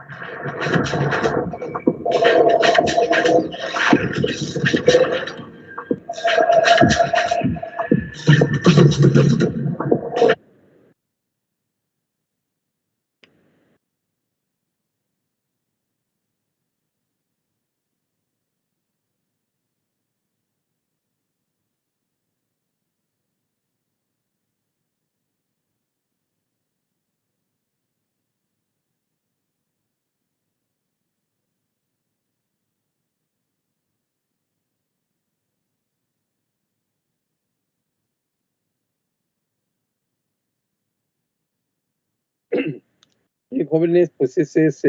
Y jóvenes, pues ese es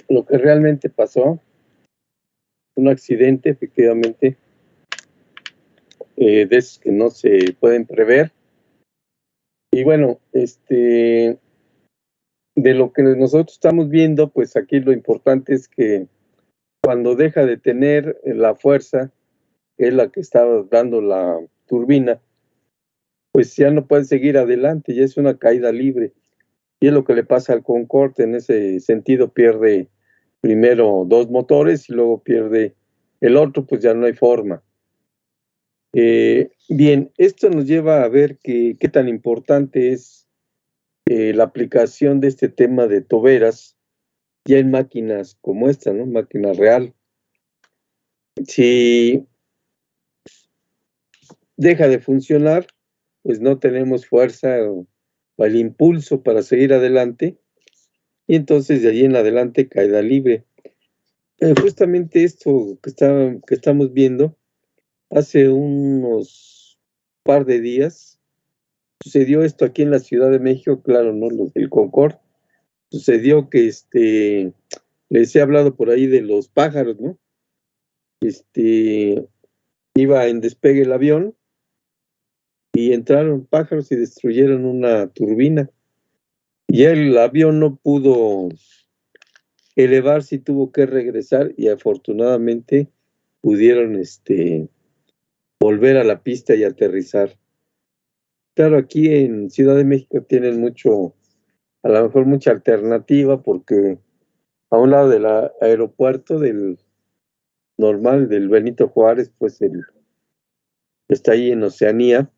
lo que realmente pasó. Un accidente, efectivamente, de esos que no se pueden prever. Y bueno, de lo que nosotros estamos viendo, pues aquí lo importante es que cuando deja de tener la fuerza, que es la que está dando la turbina, pues ya no puede seguir adelante, ya es una caída libre. Y es lo que le pasa al Concorde, en ese sentido pierde primero dos motores y luego pierde el otro, pues ya no hay forma. Bien, esto nos lleva a ver qué tan importante es la aplicación de este tema de toberas ya en máquinas como esta, ¿no? Máquina real. Si deja de funcionar, pues no tenemos fuerza o el impulso para seguir adelante, y entonces de allí en adelante caída libre. Justamente esto que estamos viendo, hace unos par de días, sucedió esto aquí en la Ciudad de México, claro, ¿no? Los del Concorde. Sucedió que les he hablado por ahí de los pájaros, ¿no? Iba en despegue el avión y entraron pájaros y destruyeron una turbina. Y el avión no pudo elevarse y tuvo que regresar, y afortunadamente pudieron volver a la pista y aterrizar. Claro, aquí en Ciudad de México tienen a lo mejor mucha alternativa, porque a un lado del aeropuerto del normal, del Benito Juárez, pues está ahí en Oceanía.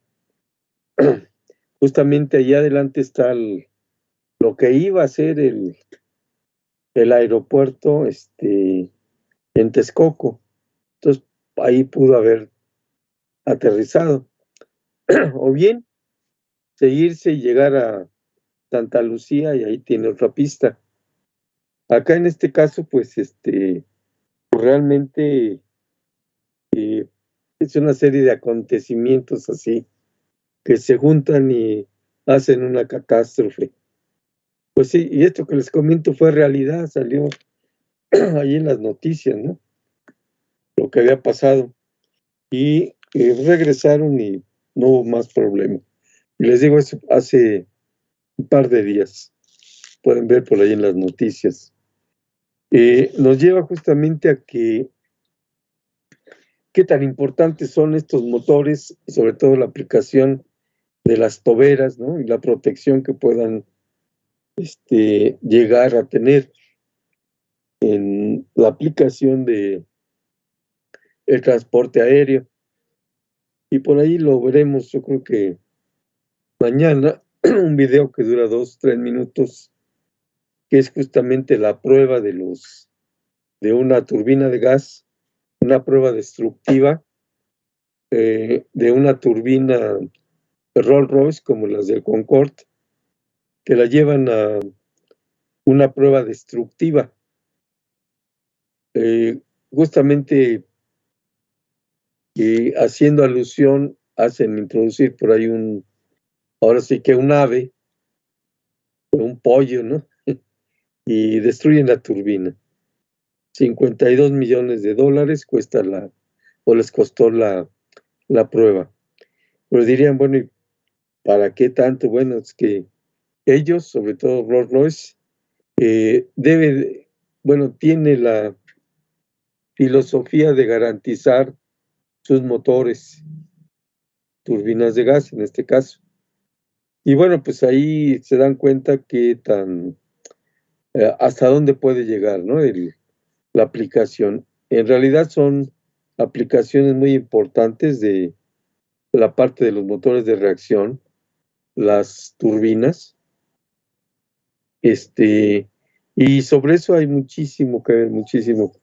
Justamente allá adelante está lo que iba a ser el aeropuerto en Texcoco. Entonces, ahí pudo haber aterrizado. O bien, seguirse y llegar a Santa Lucía, y ahí tiene otra pista. Acá en este caso, pues, realmente es una serie de acontecimientos así que se juntan y hacen una catástrofe. Pues sí, y esto que les comento fue realidad, salió ahí en las noticias, ¿no? Lo que había pasado. Y regresaron y no hubo más problema. Y les digo, eso hace un par de días. Pueden ver por ahí en las noticias. Nos lleva justamente a qué tan importantes son estos motores, y sobre todo la aplicación de las toberas, ¿no? Y la protección que puedan llegar a tener en la aplicación de el transporte aéreo. Y por ahí lo veremos, yo creo que mañana, un video que dura 2-3 minutos, que es justamente la prueba de una turbina de gas, una prueba destructiva de una turbina Rolls-Royce como las del Concorde, que la llevan a una prueba destructiva. Justamente haciendo alusión, hacen introducir por ahí ahora sí que un ave, un pollo, ¿no? Y destruyen la turbina. $52 millones cuesta les costó la prueba. Pero dirían, bueno, ¿y para qué tanto? Bueno, es que ellos, sobre todo Rolls-Royce, tiene la filosofía de garantizar sus motores, turbinas de gas en este caso. Y bueno, pues ahí se dan cuenta que hasta dónde puede llegar, ¿no? La aplicación. En realidad son aplicaciones muy importantes de la parte de los motores de reacción, las turbinas, y sobre eso hay muchísimo que ver, muchísimo.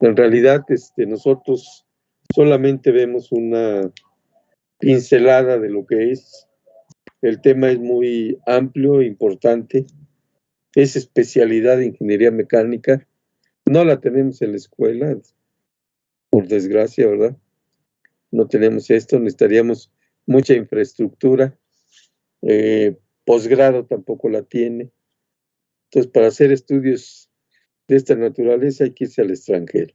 En realidad, nosotros solamente vemos una pincelada de lo que es. El tema es muy amplio, importante. Es especialidad de ingeniería mecánica. No la tenemos en la escuela, por desgracia, ¿verdad? No tenemos esto, necesitaríamos mucha infraestructura. posgrado tampoco la tiene. Entonces, para hacer estudios de esta naturaleza hay que irse al extranjero.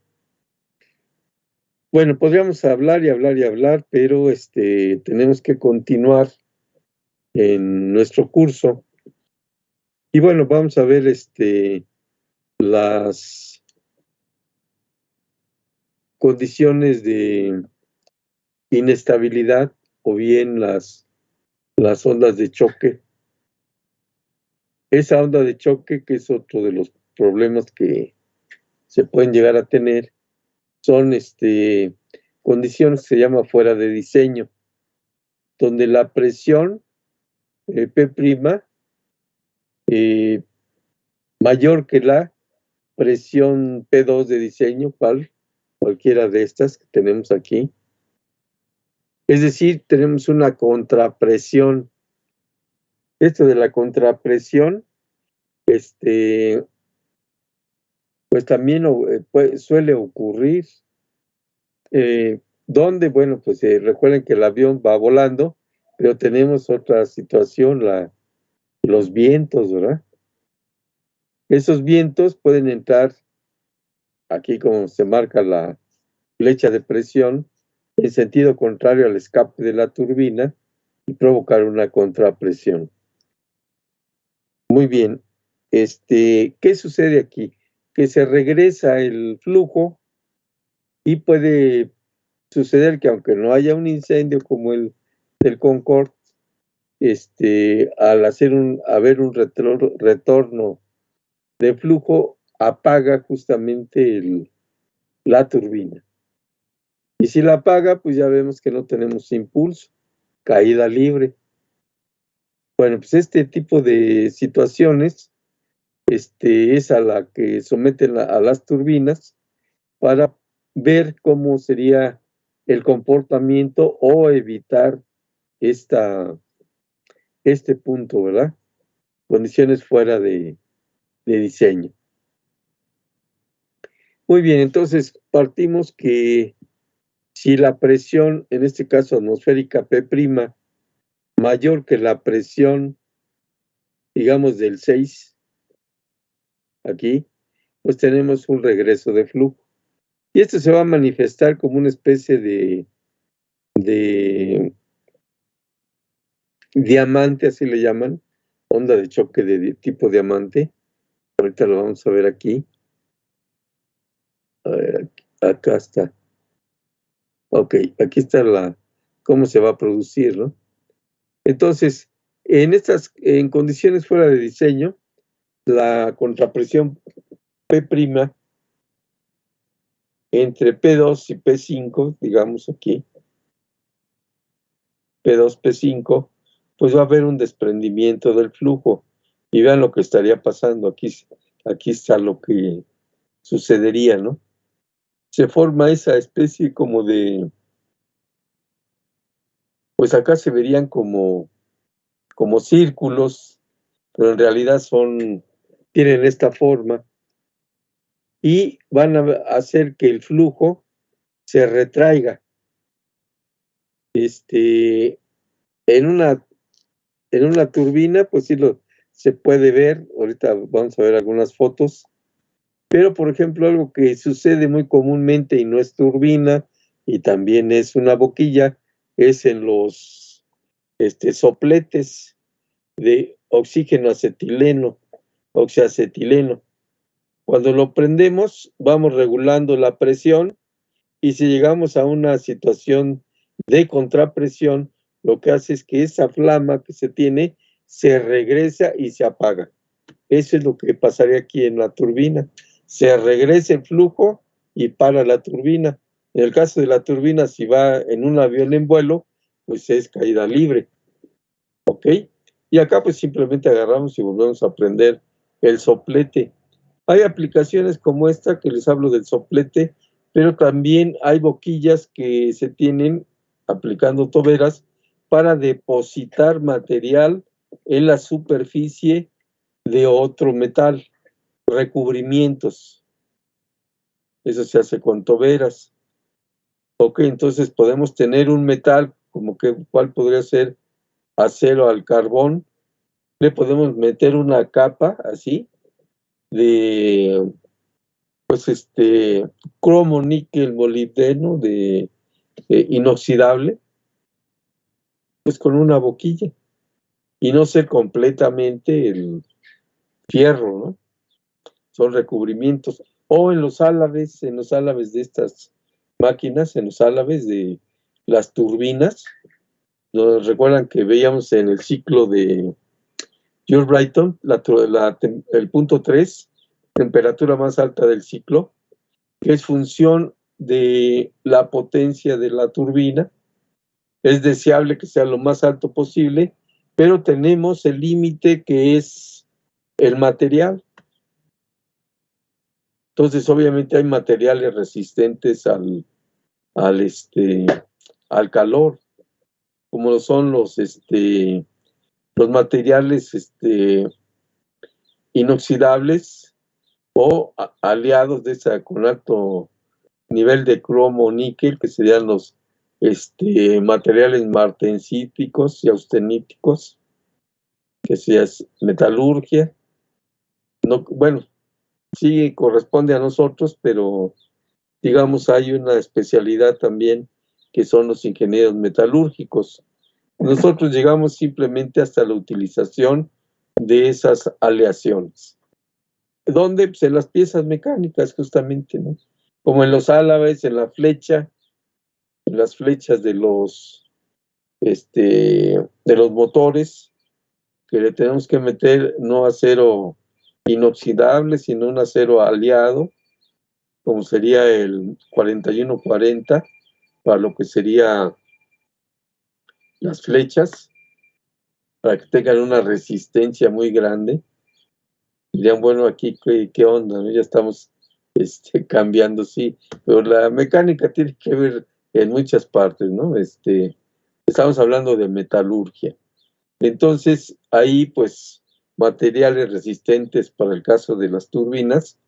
Bueno, podríamos hablar y hablar y hablar, pero tenemos que continuar en nuestro curso. Y bueno, vamos a ver las condiciones de inestabilidad o bien las ondas de choque. Esa onda de choque, que es otro de los problemas que se pueden llegar a tener, son condiciones que se llama fuera de diseño, donde la presión P' mayor que la presión P2 de diseño, cualquiera de estas que tenemos aquí. Es decir, tenemos una contrapresión. Esto de la contrapresión, pues también suele ocurrir. ¿Dónde? Bueno, pues recuerden que el avión va volando, pero tenemos otra situación, los vientos, ¿verdad? Esos vientos pueden entrar, aquí como se marca la flecha de presión, en sentido contrario al escape de la turbina y provocar una contrapresión. Muy bien. ¿Qué sucede aquí? Que se regresa el flujo y puede suceder que aunque no haya un incendio como el del Concorde, al haber un retorno de flujo, apaga justamente la turbina. Y si la apaga, pues ya vemos que no tenemos impulso, caída libre. Bueno, pues este tipo de situaciones es a la que someten a las turbinas para ver cómo sería el comportamiento o evitar este punto, ¿verdad? Condiciones fuera de diseño. Muy bien, entonces partimos que si la presión, en este caso atmosférica P', mayor que la presión, digamos, del 6, aquí, pues tenemos un regreso de flujo. Y esto se va a manifestar como una especie de diamante, así le llaman, onda de choque de tipo diamante. Ahorita lo vamos a ver aquí. A ver, acá está. Ok, aquí está cómo se va a producir, ¿no? Entonces, en condiciones fuera de diseño, la contrapresión P' entre P2 y P5, digamos aquí, P2, P5, pues va a haber un desprendimiento del flujo. Y vean lo que estaría pasando. Aquí está lo que sucedería, ¿no? Se forma esa especie como de, pues acá se verían como círculos, pero en realidad tienen esta forma y van a hacer que el flujo se retraiga. En una turbina, pues sí se puede ver, ahorita vamos a ver algunas fotos, pero por ejemplo algo que sucede muy comúnmente y no es turbina y también es una boquilla, es en los sopletes de oxígeno acetileno, oxiacetileno. Cuando lo prendemos, vamos regulando la presión y si llegamos a una situación de contrapresión, lo que hace es que esa flama que se tiene se regresa y se apaga. Eso es lo que pasaría aquí en la turbina. Se regresa el flujo y para la turbina. En el caso de la turbina, si va en un avión en vuelo, pues es caída libre. ¿Ok? Y acá pues simplemente agarramos y volvemos a prender el soplete. Hay aplicaciones como esta que les hablo del soplete, pero también hay boquillas que se tienen aplicando toberas para depositar material en la superficie de otro metal, recubrimientos. Eso se hace con toberas. Ok, entonces podemos tener un metal como ¿cuál podría ser? Acero al carbón, le podemos meter una capa así de, pues cromo, níquel, molibdeno de inoxidable, pues con una boquilla, y no ser completamente el fierro, ¿no? Son recubrimientos. O en los álabes de estas máquinas, en los álabes de las turbinas, nos recuerdan que veíamos en el ciclo de George Brayton, el punto 3, temperatura más alta del ciclo, que es función de la potencia de la turbina. Es deseable que sea lo más alto posible, pero tenemos el límite que es el material. Entonces, obviamente hay materiales resistentes al calor, como lo son los materiales inoxidables o aliados con alto nivel de cromo o níquel, que serían los materiales martensíticos y austeníticos, que sea metalurgia. No, bueno, sí corresponde a nosotros, pero digamos hay una especialidad también que son los ingenieros metalúrgicos. Nosotros llegamos simplemente hasta la utilización de esas aleaciones. ¿Dónde? Pues en las piezas mecánicas, justamente, ¿no? Como en los álabes, en la flecha, en las flechas de los motores, que le tenemos que meter no acero inoxidable, sino un acero aliado, como sería el 4140, para lo que sería las flechas, para que tengan una resistencia muy grande. Dirían, bueno, aquí, ¿qué onda? ¿No? Ya estamos cambiando, sí, pero la mecánica tiene que ver en muchas partes, ¿no? Estamos hablando de metalurgia. Entonces, ahí, pues, materiales resistentes para el caso de las turbinas,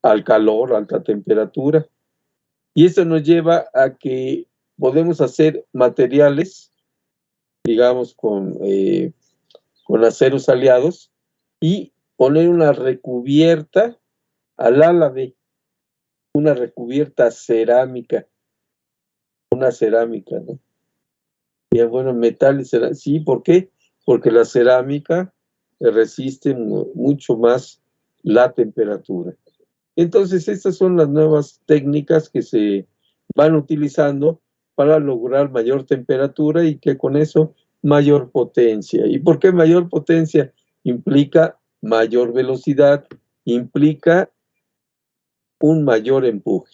al calor, alta temperatura. Y esto nos lleva a que podemos hacer materiales, digamos, con aceros aliados, y poner una recubierta al álabe, una recubierta cerámica, una cerámica, ¿no? Y bueno, metales, sí, ¿por qué? Porque la cerámica resiste mucho más la temperatura. Entonces, estas son las nuevas técnicas que se van utilizando para lograr mayor temperatura y que con eso mayor potencia. ¿Y por qué mayor potencia? Implica mayor velocidad, implica un mayor empuje.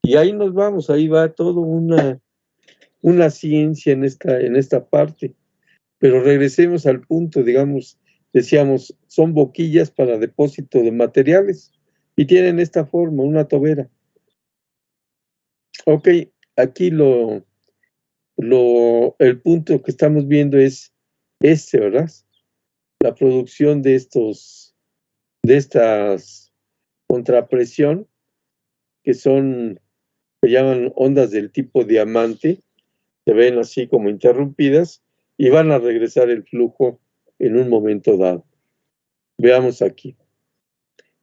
Y ahí nos vamos, ahí va todo una ciencia en esta parte. Pero regresemos al punto, digamos, decíamos, son boquillas para depósito de materiales y tienen esta forma, una tobera. Ok, aquí el punto que estamos viendo es ¿verdad? La producción de estas contrapresión, que se llaman ondas del tipo diamante, se ven así como interrumpidas y van a regresar el flujo en un momento dado. Veamos aquí.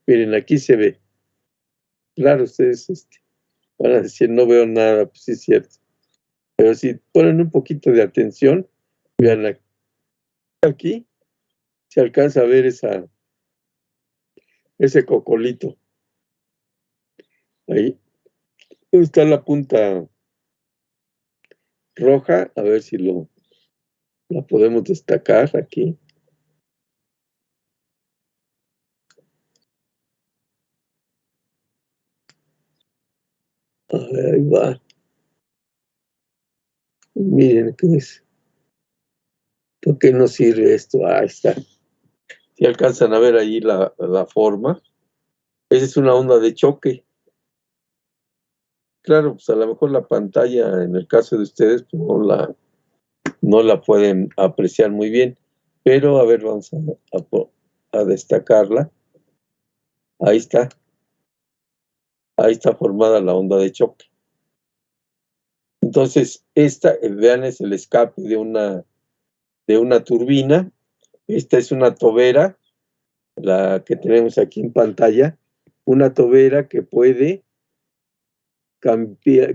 Miren, aquí se ve. Claro, ustedes van a decir, no veo nada, pues sí es cierto. Pero si ponen un poquito de atención, vean aquí, se alcanza a ver ese cocolito. Ahí está la punta roja, a ver si la podemos destacar aquí. A ver, ahí va. Miren, ¿qué es? ¿Por qué no sirve esto? Ahí está. Si alcanzan a ver ahí la forma. Esa es una onda de choque. Claro, pues a lo mejor la pantalla, en el caso de ustedes, pues no la pueden apreciar muy bien. Pero, a ver, vamos a destacarla. Ahí está. Ahí está formada la onda de choque. Entonces, vean, es el escape de una turbina, Esta es una tobera, la que tenemos aquí en pantalla, una tobera que puede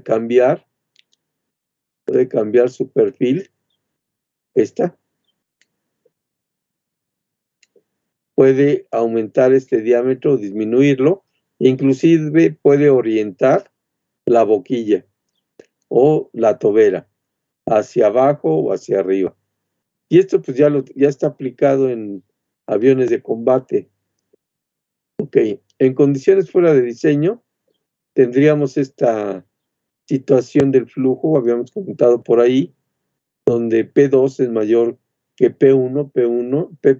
cambiar su perfil. Esta puede aumentar este diámetro, disminuirlo, inclusive puede orientar la boquilla o la tobera hacia abajo o hacia arriba. Y esto pues ya está aplicado en aviones de combate. Ok, en condiciones fuera de diseño tendríamos esta situación del flujo, habíamos comentado por ahí, donde P2 es mayor que P1, P'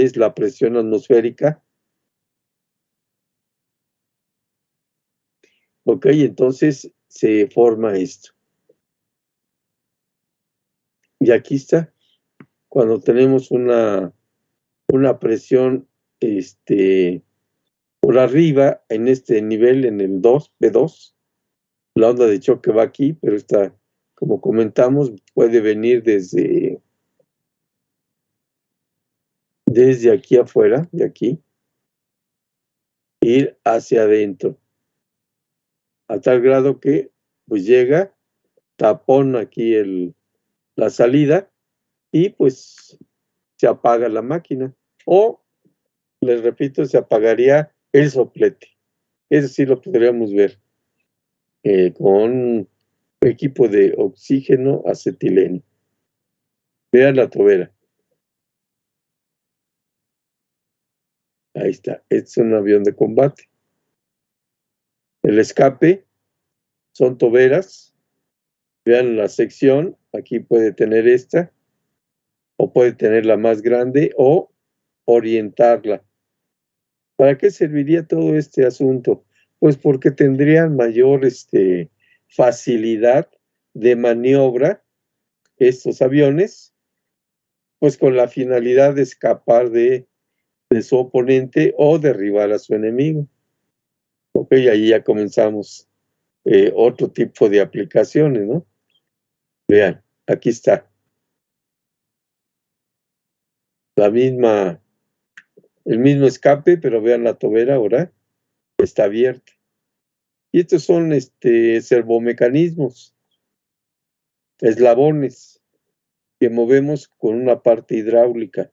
es la presión atmosférica. Ok, entonces se forma esto. Y aquí está, cuando tenemos una presión por arriba, en este nivel, en el P2, la onda de choque va aquí, pero esta, como comentamos, puede venir desde aquí afuera, de aquí, ir hacia adentro, a tal grado que pues llega, tapón aquí la salida y pues se apaga la máquina. O, les repito, se apagaría el soplete. Eso sí lo podríamos ver con equipo de oxígeno acetileno. Vean la tobera. Ahí está. Este es un avión de combate. El escape son toberas. Vean la sección. Aquí puede tener esta, o puede tener la más grande, o orientarla. ¿Para qué serviría todo este asunto? Pues porque tendrían mayor facilidad de maniobra estos aviones, pues con la finalidad de escapar de su oponente o derribar a su enemigo. Ok, ahí ya comenzamos otro tipo de aplicaciones, ¿no? Vean, aquí está. El mismo escape, pero vean la tobera ahora, está abierta. Y estos son servomecanismos, eslabones, que movemos con una parte hidráulica.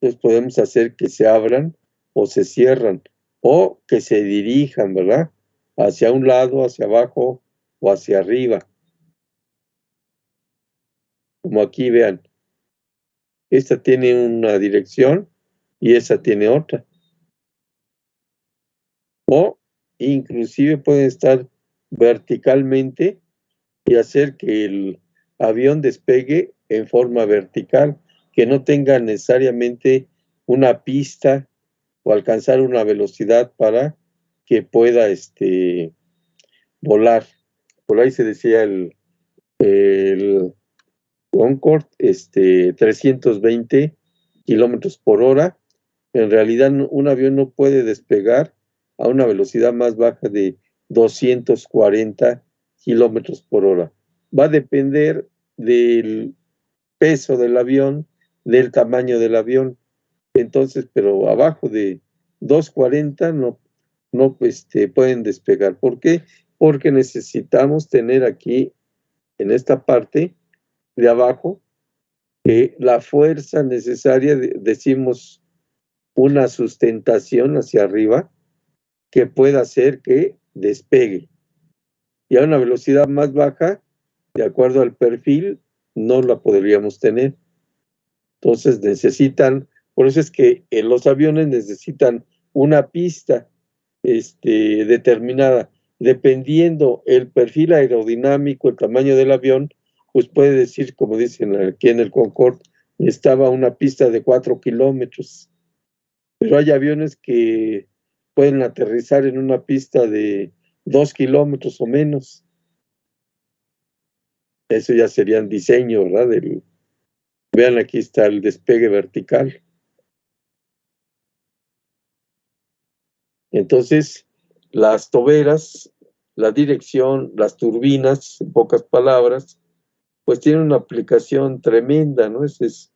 Entonces podemos hacer que se abran o se cierran, o que se dirijan, ¿verdad? Hacia un lado, hacia abajo o hacia arriba. Como aquí vean, esta tiene una dirección y esa tiene otra. O inclusive pueden estar verticalmente y hacer que el avión despegue en forma vertical, que no tenga necesariamente una pista o alcanzar una velocidad para que pueda volar. Por ahí se decía el Concorde, 320 kilómetros por hora. En realidad, un avión no puede despegar a una velocidad más baja de 240 kilómetros por hora. Va a depender del peso del avión, del tamaño del avión. Entonces, pero abajo de 240 no pueden despegar. ¿Por qué? Porque necesitamos tener aquí, en esta parte de abajo, la fuerza necesaria, decimos, una sustentación hacia arriba que pueda hacer que despegue. Y a una velocidad más baja, de acuerdo al perfil, no la podríamos tener. Entonces por eso es que los aviones necesitan una pista determinada. Dependiendo el perfil aerodinámico, el tamaño del avión, pues puede decir, como dicen aquí en el Concorde, estaba una pista de 4 kilómetros. Pero hay aviones que pueden aterrizar en una pista de 2 kilómetros o menos. Eso ya serían diseño, ¿verdad? Vean, aquí está el despegue vertical. Entonces, las toberas, la dirección, las turbinas, en pocas palabras, pues tienen una aplicación tremenda, ¿no? Es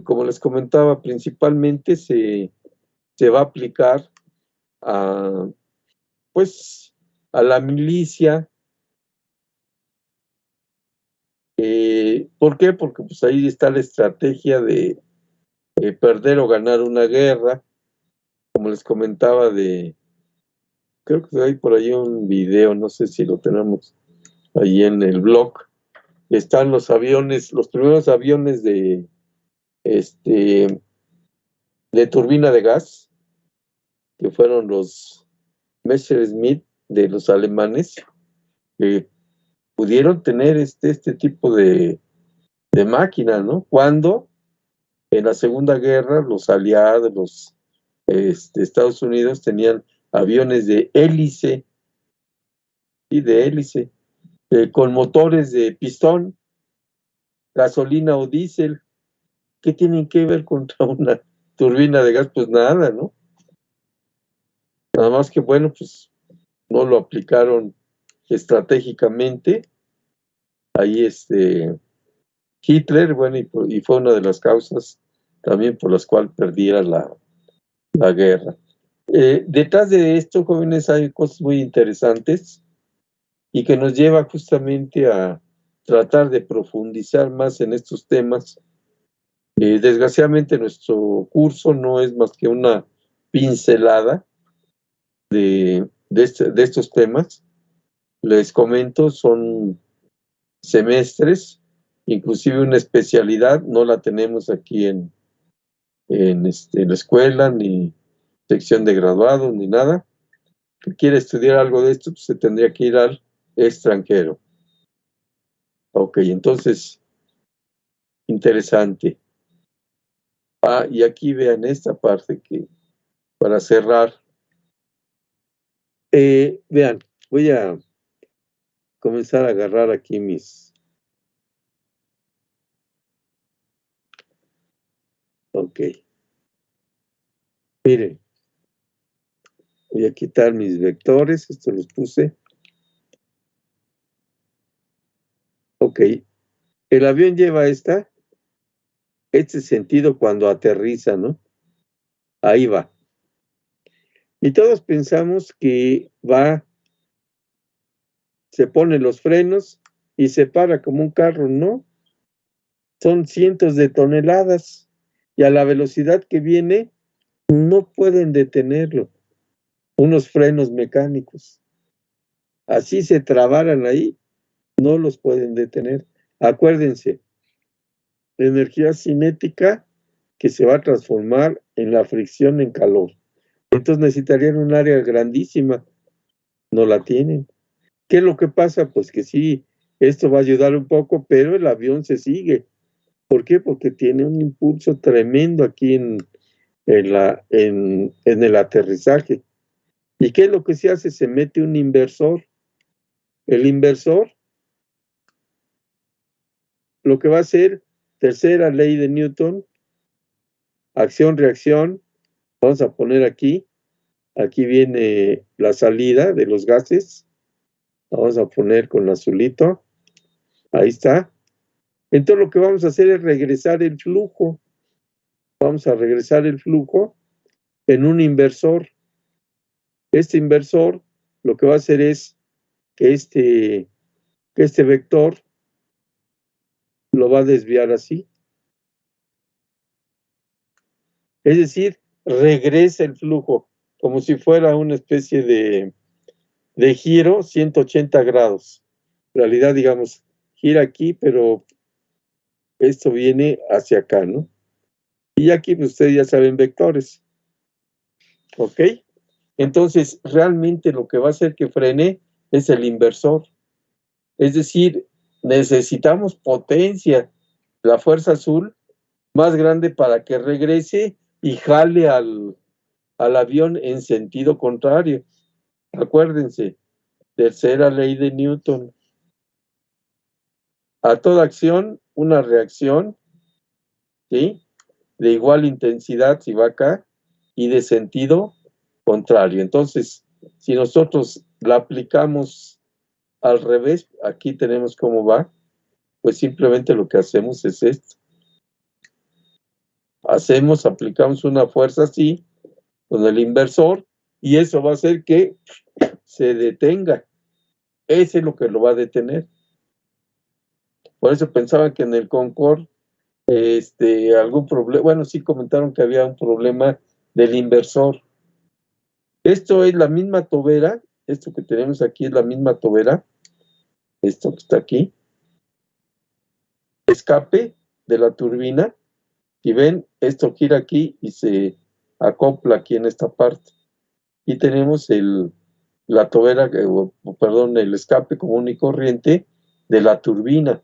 como les comentaba, principalmente se va a aplicar a, pues, a la milicia. ¿Por qué? Porque pues ahí está la estrategia de perder o ganar una guerra, como les comentaba creo que hay por ahí un video, no sé si lo tenemos ahí en el blog. Están los aviones, los primeros aviones de turbina de gas, que fueron los Messerschmitt de los alemanes, que pudieron tener este tipo de máquina, ¿no? Cuando en la Segunda Guerra los aliados, los Estados Unidos tenían aviones de hélice con motores de pistón, gasolina o diésel. ¿Qué tienen que ver contra una turbina de gas? Pues nada, ¿no? Nada más que, bueno, pues no lo aplicaron estratégicamente. Ahí Hitler, bueno, y fue una de las causas también por las cuales perdiera la guerra. Detrás de esto, jóvenes, hay cosas muy interesantes y que nos lleva justamente a tratar de profundizar más en estos temas. Desgraciadamente nuestro curso no es más que una pincelada de estos temas. Les comento, son semestres, inclusive una especialidad, no la tenemos aquí en la escuela, ni sección de graduados, ni nada. Que quiere estudiar algo de esto, pues se tendría que ir al extranjero. Ok, entonces, interesante. Y aquí vean esta parte que, para cerrar, vean, voy a comenzar a agarrar aquí mis... Ok. Miren, voy a quitar mis vectores, esto los puse. Ok, el avión lleva este sentido cuando aterriza, ¿no? Ahí va. Y todos pensamos que se ponen los frenos y se para como un carro, ¿no? Son cientos de toneladas y a la velocidad que viene no pueden detenerlo. Unos frenos mecánicos. Así se trabaran ahí, no los pueden detener. Acuérdense, energía cinética que se va a transformar en la fricción en calor. Entonces necesitarían un área grandísima. No la tienen. ¿Qué es lo que pasa? Pues que sí, esto va a ayudar un poco, pero el avión se sigue. ¿Por qué? Porque tiene un impulso tremendo aquí en el aterrizaje. ¿Y qué es lo que se hace? Se mete un inversor. El inversor lo que va a hacer, tercera ley de Newton, acción-reacción. Vamos a poner aquí viene la salida de los gases. Vamos a poner con azulito. Ahí está. Entonces lo que vamos a hacer es regresar el flujo. Vamos a regresar el flujo en un inversor. Este inversor lo que va a hacer es que este vector lo va a desviar así. Es decir, regresa el flujo como si fuera una especie de giro 180 grados. En realidad, digamos, gira aquí, pero esto viene hacia acá, ¿no? Y aquí pues, ustedes ya saben vectores. ¿Ok? Entonces, realmente lo que va a hacer que frene es el inversor. Es decir, necesitamos potencia, la fuerza azul más grande para que regrese y jale al avión en sentido contrario. Acuérdense, tercera ley de Newton. A toda acción, una reacción, ¿sí? De igual intensidad si va acá y de sentido contrario. Entonces, si nosotros la aplicamos al revés, aquí tenemos cómo va, pues simplemente lo que hacemos es esto. aplicamos una fuerza así con el inversor y eso va a hacer que se detenga. Ese es lo que lo va a detener. Por eso pensaba que en el Concorde algún problema, bueno, sí comentaron que había un problema del inversor. Esto es la misma tobera, esto que tenemos aquí es la misma tobera, esto que está aquí, escape de la turbina, y ven, esto gira aquí y se acopla aquí en esta parte. Y tenemos la tobera, perdón, el escape común y corriente de la turbina.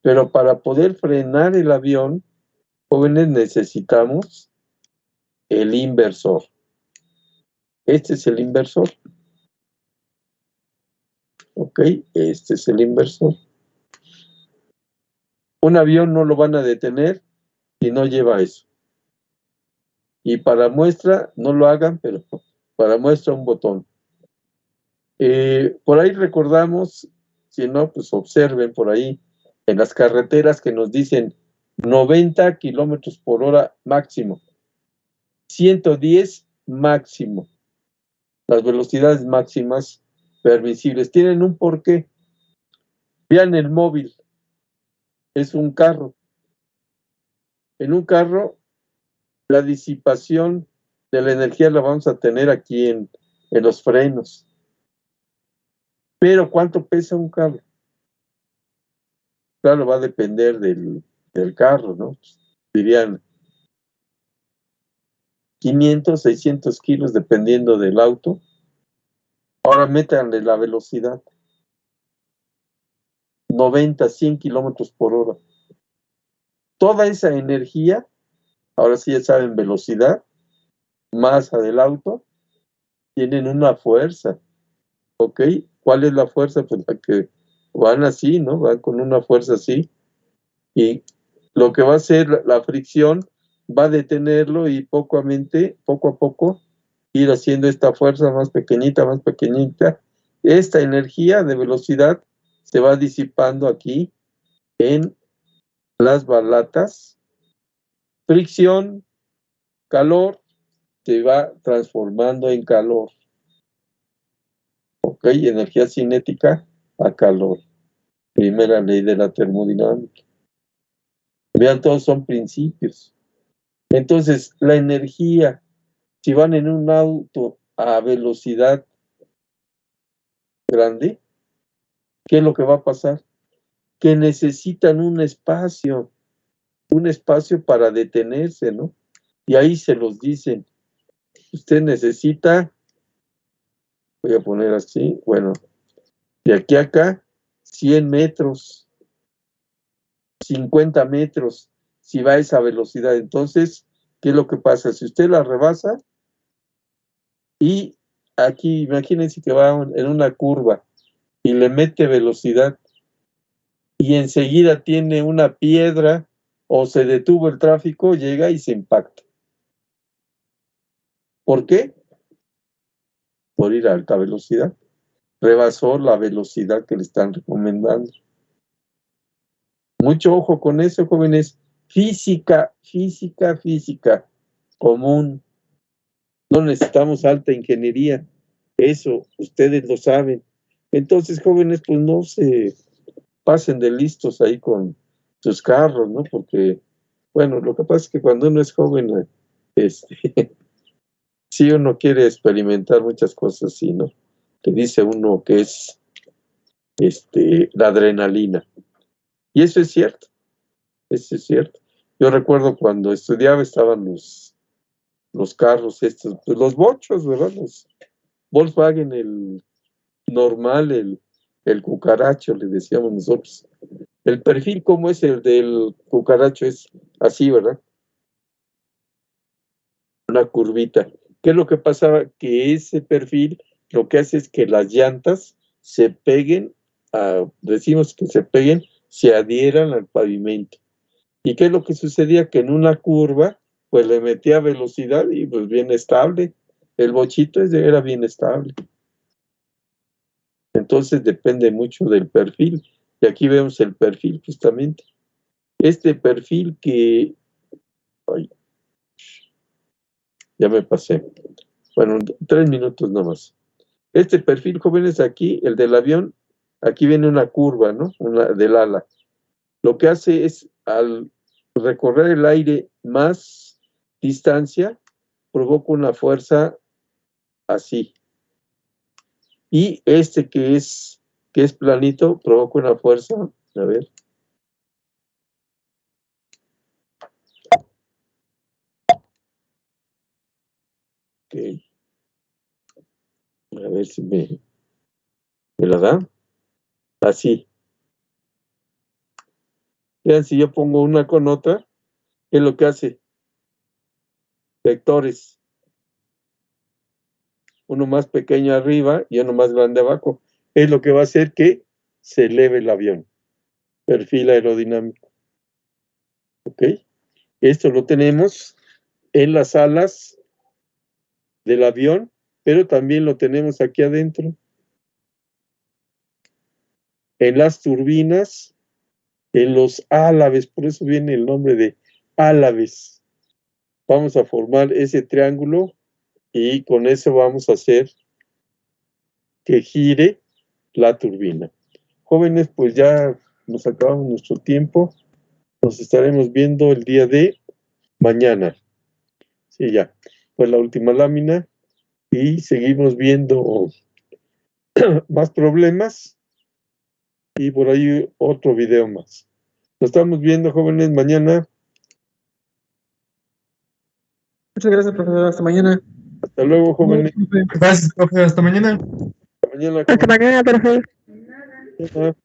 Pero para poder frenar el avión, jóvenes, necesitamos el inversor. Este es el inversor. Ok, este es el inversor. Un avión no lo van a detener si no lleva eso. Y para muestra, no lo hagan, pero para muestra un botón. Por ahí recordamos, si no, pues observen por ahí en las carreteras que nos dicen 90 kilómetros por hora máximo, 110 máximo. Las velocidades máximas permisibles tienen un porqué. Vean el móvil, es un carro. En un carro, la disipación de la energía la vamos a tener aquí en los frenos. Pero ¿cuánto pesa un carro? Claro, va a depender del carro, ¿no? Dirían 500, 600 kilos, dependiendo del auto. Ahora métanle la velocidad. 90, 100 kilómetros por hora. Toda esa energía, ahora sí ya saben, velocidad, masa del auto, tienen una fuerza. ¿Ok? ¿Cuál es la fuerza? Pues la que van así, ¿no? Van con una fuerza así. Y lo que va a hacer la fricción va a detenerlo y poco a poco, ir haciendo esta fuerza más pequeñita, más pequeñita. Esta energía de velocidad se va disipando aquí en las balatas. Fricción, calor, se va transformando en calor. ¿Ok? Energía cinética a calor. Primera ley de la termodinámica. Vean, todos son principios. Entonces, la energía, si van en un auto a velocidad grande, ¿qué es lo que va a pasar? Que necesitan un espacio para detenerse, ¿no? Y ahí se los dicen. Usted necesita, voy a poner así, bueno, de aquí a acá, 100 metros, 50 metros, si va a esa velocidad. Entonces, ¿qué es lo que pasa? Si usted la rebasa, y aquí, imagínense que va en una curva y le mete velocidad y enseguida tiene una piedra o se detuvo el tráfico, llega y se impacta. ¿Por qué? Por ir a alta velocidad. Rebasó la velocidad que le están recomendando. Mucho ojo con eso, jóvenes. Física común. No necesitamos alta ingeniería. Eso, ustedes lo saben. Entonces, jóvenes, pues no se pasen de listos ahí con sus carros, ¿no? Porque, bueno, lo que pasa es que cuando uno es joven, sí uno quiere experimentar muchas cosas así, ¿no? Que dice uno que es la adrenalina. Y eso es cierto, eso es cierto. Yo recuerdo cuando estudiaba estaban los carros estos, pues los bochos, ¿verdad? Los Volkswagen, el normal, el cucaracho, le decíamos nosotros. El perfil, ¿cómo es el del cucaracho? Es así, ¿verdad? Una curvita. ¿Qué es lo que pasaba? Que ese perfil lo que hace es que las llantas se peguen, decimos que se peguen, se adhieran al pavimento. ¿Y qué es lo que sucedía? Que en una curva, pues le metía velocidad y pues bien estable. El bochito era bien estable. Entonces depende mucho del perfil. Y aquí vemos el perfil justamente. Este perfil que Ya me pasé. Bueno, 3 minutos nomás. Este perfil, jóvenes, aquí, el del avión, aquí viene una curva, ¿no? Una del ala. Lo que hace es, al recorrer el aire más distancia, provoca una fuerza así. Y este que es planito, provoca una fuerza, a ver. Okay. A ver si me la da. Así. Vean, si yo pongo una con otra, ¿qué es lo que hace? Vectores. Uno más pequeño arriba y uno más grande abajo. Es lo que va a hacer que se eleve el avión. Perfil aerodinámico. ¿Ok? Esto lo tenemos en las alas del avión, pero también lo tenemos aquí adentro. En las turbinas, en los álabes, por eso viene el nombre de álabes. Vamos a formar ese triángulo y con eso vamos a hacer que gire la turbina. Jóvenes, pues ya nos acabamos nuestro tiempo. Nos estaremos viendo el día de mañana. Sí, ya. Pues la última lámina y seguimos viendo más problemas y por ahí otro video más. Nos estamos viendo, jóvenes, mañana. Muchas gracias, profesor. Hasta mañana. Hasta luego, jóvenes. Gracias, profe. Hasta mañana. Hasta mañana. Hasta mañana, profe. Jóvenes.